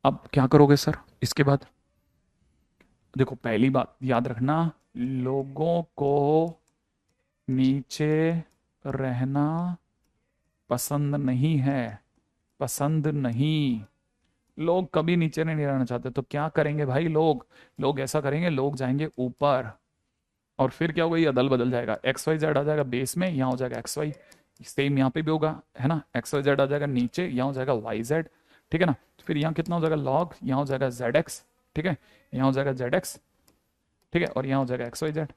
अब क्या करोगे सर इसके बाद? देखो पहली बात याद रखना, लोगों को नीचे रहना पसंद नहीं है, पसंद नहीं। लोग कभी नीचे नहीं रहना चाहते, तो क्या करेंगे भाई? लोग लोग ऐसा करेंगे, लोग जाएंगे ऊपर, और फिर क्या होगा? ये अदल बदल जाएगा, एक्स वाई जेड आ जाएगा बेस में, यहाँ हो जाएगा एक्स वाई, सेम यहाँ पे भी होगा, है ना, एक्स वाई जेड आ जाएगा नीचे, यहाँ हो जाएगा वाई जेड। ठीक है ना, तो फिर यहाँ कितना हो जाएगा? लॉग, यहाँ हो जाएगा जेड एक्स, ठीक है, यहाँ हो जाएगा जेड एक्स, ठीक है, और यहाँ हो जाएगा एक्स वाई जेड।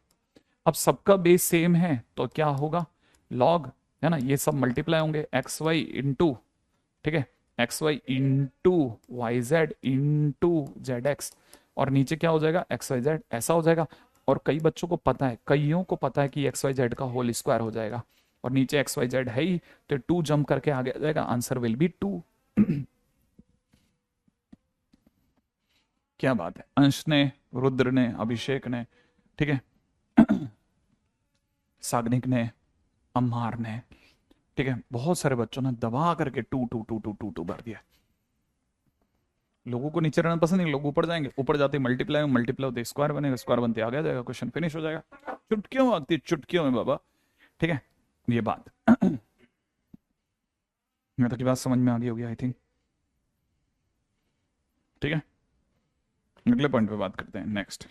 अब सबका बेस सेम है तो क्या होगा? लॉग, है ना, ये सब मल्टीप्लाई होंगे, एक्स वाई इंटू, ठीक है, x y into y z into z x, और नीचे क्या हो जाएगा, एक्स वाई जेड, ऐसा हो जाएगा। और कई बच्चों को पता है, कईयों को पता है कि एक्स वाई जेड का होल स्क्वायर हो जाएगा, और नीचे एक्स वाई जेड है ही, तो टू जंप करके आगे आ जाएगा, आंसर विल बी टू। क्या बात है, अंश ने, रुद्र ने, अभिषेक ने, ठीक है, साग्निक ने, अम्हार ने, ठीक है, बहुत सारे बच्चों ने दबा करके two two two two two two भर दिया। लोगों को नीचे रहना पसंद नहीं, लोग ऊपर जाएंगे, ऊपर जाते मल्टीप्लाई में मल्टीप्लाई होते स्क्वायर बनेगा, स्क्वायर बनते आगे आ जाएगा, क्वेश्चन फिनिश हो जाएगा। चुटकियों आती है, चुटकियों में बाबा, ठीक है, ये बात। मैं तो की बात समझ में आ गई होगी आई थिंक, ठीक है, अगले पॉइंट पे बात करते हैं, नेक्स्ट।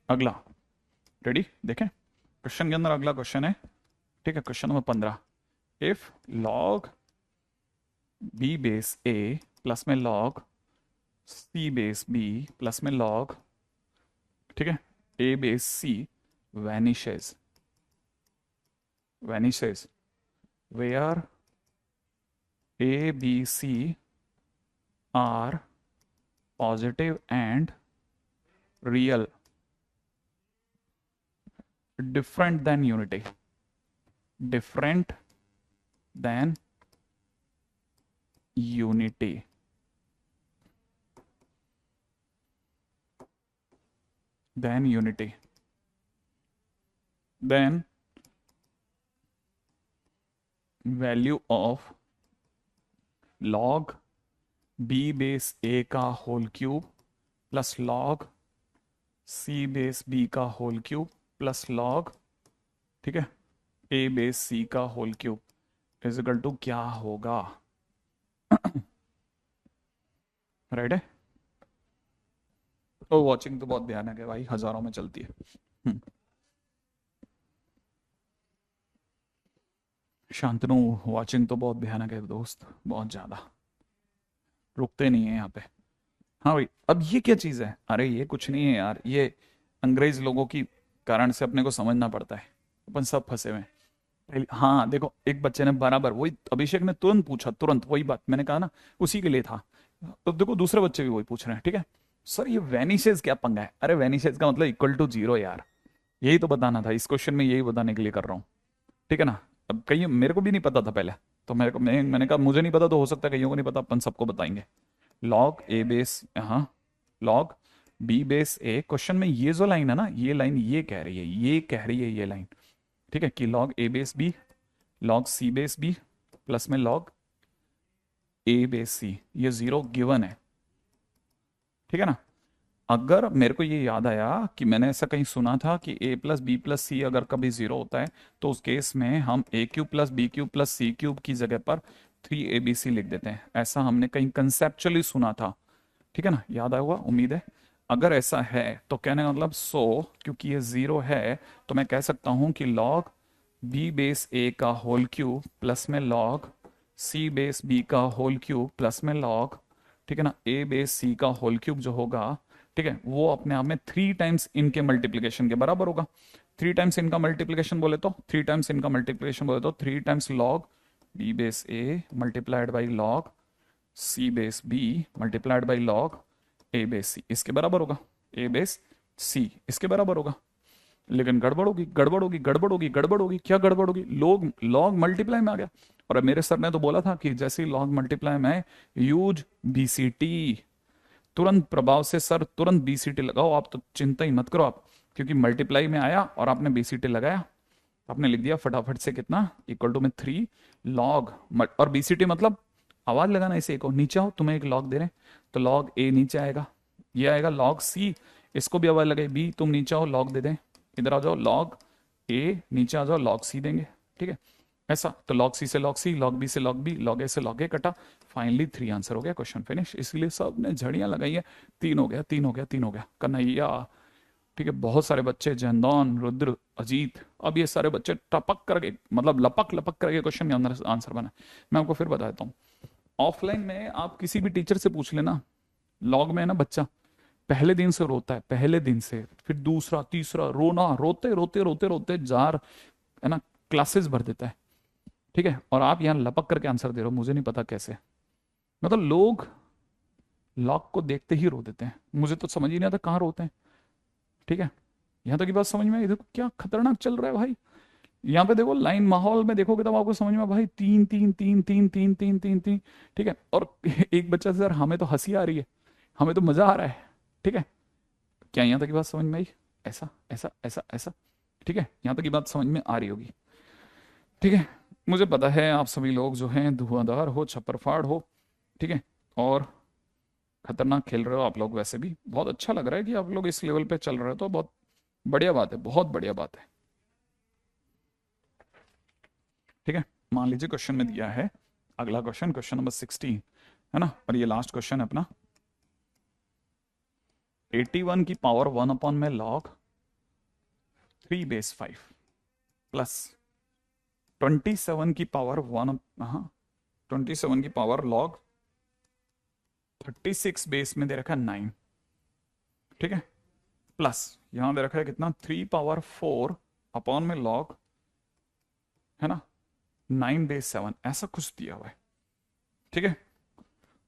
अगला, रेडी, देखें क्वेश्चन के अंदर अगला क्वेश्चन है, ठीक है, question number 15। If log b base a plus में log c base b plus में लॉग, ठीक है, a base c vanishes, vanishes where a b c are positive and real different than unity, different than unity, than unity, then value of log b base a का whole cube plus log c base b का whole cube plus log, ठीक है, a base c का whole cube is equal to क्या होगा, right है। तो watching तो बहुत भयानक है भाई, हजारों में चलती है। शांतनु, वॉचिंग तो बहुत भयानक है दोस्त, बहुत ज्यादा, रुकते नहीं है यहाँ पे। हाँ भाई, अब ये क्या चीज है, अरे ये कुछ नहीं है यार, ये अंग्रेज लोगों की कारण से अपने को समझना पड़ता है, अपन सब फंसे हुए हैं। हाँ देखो, एक बच्चे ने बराबर वही, अभिषेक ने तुरंत पूछा, तुरंत वही बात मैंने कहा ना, उसी के लिए था। तो देखो दूसरे बच्चे भी वही पूछ रहे हैं, ठीक है, सर ये वेनिशेज क्या पंगा है, अरे वेनिशेज का मतलब इक्वल टू जीरो यार, यही तो बताना था इस क्वेश्चन में, यही बताने के लिए कर रहा हूँ, ठीक है ना। अब कहीं मेरे को भी नहीं पता था पहले, तो मैंने कहा मुझे नहीं पता तो हो सकता है कईयों को नहीं पता, अपन सबको बताएंगे। लॉग ए बेस, हाँ, लॉग बी बेस ए, क्वेश्चन में ये जो लाइन है ना, ये लाइन ये कह रही है, ये कह रही है ये लाइन, ठीक है, कि log a base B log c base b plus में लॉग ए बेस सी, ये जीरो गिवन है, ठीक है ना। अगर मेरे को ये याद आया कि मैंने ऐसा कहीं सुना था कि a प्लस बी प्लस सी अगर कभी जीरो होता है, तो उस केस में हम a cube plus b cube plus c cube की जगह पर 3abc लिख देते हैं, ऐसा हमने कहीं कंसेप्चुअली सुना था, ठीक है ना, याद आया होगा उम्मीद है। अगर ऐसा है तो कहने का मतलब क्योंकि ये जीरो है, तो मैं कह सकता हूं कि लॉग बी बेस ए का होल क्यूब प्लस में लॉग सी बेस बी का होल क्यूब प्लस में लॉग, ठीक है ना, ए बेस सी का होल क्यूब जो होगा, ठीक है, वो अपने आप में 3 टाइम्स इनके मल्टीप्लीकेशन के बराबर होगा। 3 टाइम्स इनका मल्टीप्लीकेशन बोले तो 3 times log b base a multiplied by log c base b multiplied by log a base c, इसके बराबर होगा, ए बेस सी इसके बराबर होगा। लेकिन गड़बड़ होगी, गड़बड़ होगी, गड़बड़ होगी, गड़बड़ होगी, क्या गड़बड़ होगी, लोग लॉग मल्टीप्लाई में आ गया, और अब मेरे सर ने तो बोला था कि जैसे ही लॉग मल्टीप्लाई में यूज बीसीटी, तुरंत प्रभाव से सर तुरंत बीसीटी लगाओ, आप तो चिंता ही मत करो आप, क्योंकि मल्टीप्लाई में आया और आपने बीसीटी लगाया, आपने लिख दिया फटाफट से कितना, इक्वल टू में 3 लॉग, और बीसीटी मतलब आवाज लगाना, इसे को नीचे आओ, तुम्हें एक लॉग दे रहे हैं, तो लॉग ए नीचे आएगा, ये आएगा लॉग सी, इसको भी आवाज लगे, बी तुम नीचे आओ लॉग दे दें, इधर आ जाओ लॉग ए, नीचे आ जाओ लॉग सी देंगे, ठीक है, ऐसा, तो लॉग सी से लॉग सी, लॉग बी से लॉग बी, लॉग ए से लॉग ए कटा, फाइनली 3 आंसर हो गया, क्वेश्चन फिनिश। इसलिए सब ने झड़ियां लगाई है, 3 हो गया, 3 हो गया, 3 हो गया, कन्हैया, ठीक है, बहुत सारे बच्चे, जंदौन, रुद्र, अजीत, अब ये सारे बच्चे टपक करके, मतलब लपक लपक करके क्वेश्चन के अंदर आंसर बना। मैं आपको फिर बताता हूँ, ऑफलाइन में आप किसी भी टीचर से पूछ लेना, लॉग में है ना बच्चा पहले दिन से रोता है, पहले दिन से, फिर दूसरा तीसरा रोना, रोते रोते रोते रोते जार, है ना, क्लासेस भर देता है, ठीक है, और आप यहाँ लपक करके आंसर दे रहे हो, मुझे नहीं पता कैसे, मतलब लोग लॉग को देखते ही रो देते हैं। मुझे तो समझ ही नहीं आता कहाँ रोते हैं। ठीक है, यहाँ तक की बात समझ में आई? देखो क्या खतरनाक चल रहा है भाई। यहाँ पे देखो लाइन माहौल में देखोगे तब आपको समझ में भाई, तीन तीन तीन तीन तीन तीन तीन तीन। ठीक है, और एक बच्चा से, सर हमें तो हंसी आ रही है, हमें तो मजा आ रहा है। ठीक है, क्या यहाँ तक की बात समझ में आई? ऐसा ऐसा ऐसा ऐसा। ठीक है, यहाँ तक की बात समझ में आ रही होगी। ठीक है, मुझे पता है आप सभी लोग जो हैं धुआंधार हो, छप्परफाड़ हो। ठीक है, और खतरनाक खेल रहे हो आप लोग। वैसे भी बहुत अच्छा लग रहा है कि आप लोग इस लेवल पे चल रहे हो, तो बहुत बढ़िया बात है, बहुत बढ़िया बात है। ठीक है, मान लीजिए क्वेश्चन में दिया है अगला क्वेश्चन, क्वेश्चन नंबर 16 है ना, और ये लास्ट क्वेश्चन है अपना। 81 की पावर 1 अपॉन में लॉग 3 बेस 5 प्लस 27 की पावर 1, हाँ 27 की पावर लॉग 36 बेस में दे रखा है 9। ठीक है, प्लस यहां दे रखा है कितना, 3 पावर 4 अपॉन में लॉग, है ना, 9 बेस 7, ऐसा कुछ दिया हुआ है। ठीक है,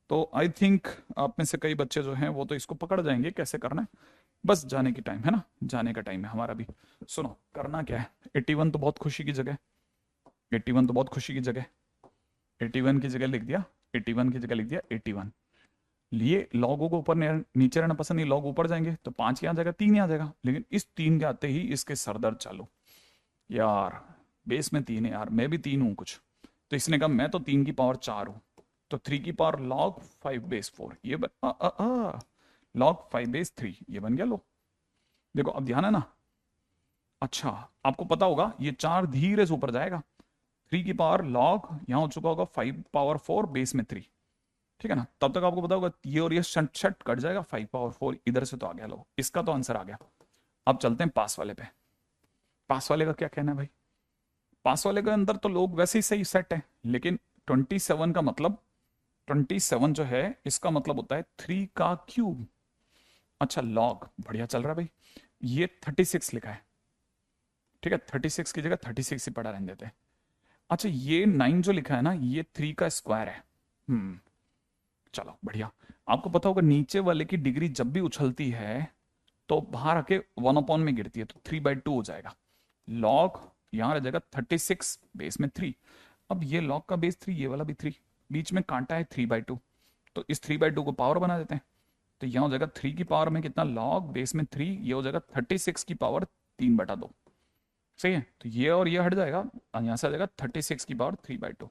तो आई थिंक आप में से कई बच्चे जो हैं वो तो इसको पकड़ जाएंगे कैसे करना है। बस जाने की टाइम है ना, जाने का टाइम है हमारा भी। सुनो करना क्या है, 81 तो बहुत खुशी की जगह, 81 तो बहुत खुशी की जगह, 81 की जगह लिख दिया, 81 की जगह लिख दिया 81। लिए लॉगों को ऊपर नीचे रहना पसंद नहीं, लॉग ऊपर जाएंगे तो 5 यहाँ आ जाएगा, 3 यहाँ आ जाएगा, लेकिन इस 3 के आते ही इसके सरदर्द चालू। यार बेस में 3 है यार, मैं भी 3 हूँ कुछ, तो इसने कहा मैं तो 3 की पावर 4 हूँ, तो 3 की पावर लॉग 5 बेस 4, ये लॉग 5 बेस 3, ये बन गया। लो देखो अब ध्यान है ना। अच्छा, आपको पता होगा ये 4 धीरे से ऊपर जाएगा, 3 की पावर लॉग यहां हो चुका होगा 5 पावर 4 बेस में 3। ठीक है ना, तब तक आपको पता होगा ये और ये शट शट कट जाएगा, 5 पावर 4 इधर से तो आ गया। लो इसका तो आंसर आ गया। अब चलते हैं पास वाले पे। पास वाले का क्या कहना है भाई? पास वाले के अंदर तो लोग वैसे ही सही सेट है, लेकिन 27 का मतलब, 27 जो है इसका मतलब होता है 3 का क्यूब। अच्छा लॉग बढ़िया चल रहा है भाई, ये 36 लिखा है। ठीक है, 36 की जगह 36 ही पड़ा रहने देते हैं। अच्छा ये 9 जो लिखा है ना, ये 3 का स्क्वायर है। चलो बढ़िया। आपको पता होगा नीचे वाले की डिग्री जब भी उछलती है तो बाहर आके 1 अपॉन में गिरती है, तो 3/2 हो जाएगा। लॉग यहां रह जाएगा 36 बेस में 3। अब ये लॉग का बेस 3, ये वाला भी 3, बीच में कांटा है 3/2, तो इस 3/2 को पावर बना देते हैं। तो यहां हो जाएगा 3 की पावर में कितना, लॉग बेस में 3, ये हो जाएगा 36 की पावर 3/2। सही है, तो ये और ये हट जाएगा, और यहां से आ जाएगा 36 की पावर 3/2।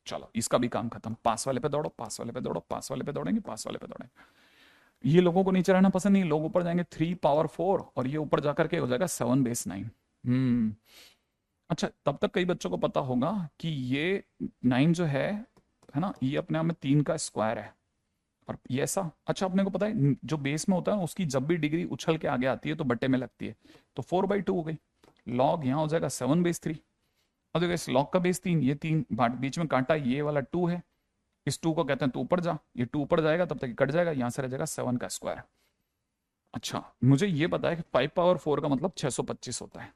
चलो इसका भी काम खत्म। पास वाले पे दौड़ो, पास वाले पे दौड़ो, पास वाले पे दौड़ेंगे, पास वाले पे दौड़ेंगे। ये लोगों को नीचे रहना पसंद नहीं, लोग ऊपर जाएंगे 3 पावर 4, और ये ऊपर जाकर के हो जाएगा 7 बेस 9। अच्छा तब तक कई बच्चों को पता होगा कि ये 9 जो है ना, ये अपने आप में 3 का स्क्वायर है, और ये ऐसा। अच्छा अपने को पता है जो बेस में होता है उसकी जब भी डिग्री उछल के आगे आती है तो बट्टे में लगती है, तो 4/2 हो गई। लॉग यहाँ हो जाएगा 7 बेस 3। और देखो इस लॉग का बेस 3, ये 3 बीच में कांटा, ये वाला 2 है, इस 2 को कहते हैं तू ऊपर जा, ये 2 ऊपर जाएगा तब तक कट जाएगा, यहां से रह जाएगा 7 का स्क्वायर। अच्छा मुझे ये पता है कि 5 पावर 4 का मतलब 625 होता है,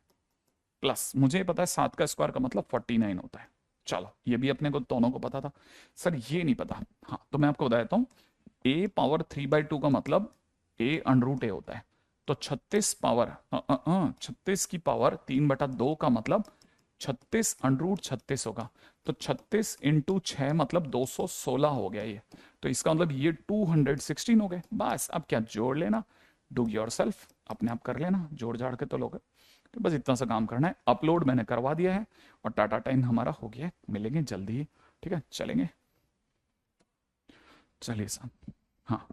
प्लस मुझे ये पता है 7 का स्क्वायर का मतलब 49 होता है। चलो ये भी अपने को दोनों को पता था। सर ये नहीं पता, हाँ तो मैं आपको बता देता हूँ। a पावर 3/2 का मतलब a√a होता है, तो 36 पावर 36 की पावर 3/2 का मतलब 36√36 होगा, तो 36 इंटू 6 मतलब 216 हो गया ये, तो इसका मतलब ये 216 हो गए। बस अब क्या जोड़ लेना, डू योर सेल्फ, अपने आप कर लेना, जोड़ जाड़ के तो लोग, तो बस इतना सा काम करना है। अपलोड मैंने करवा दिया है और टाटा टाइम हमारा हो गया है, मिलेंगे जल्दी ही। ठीक है चलेंगे, चलिए साहब। हाँ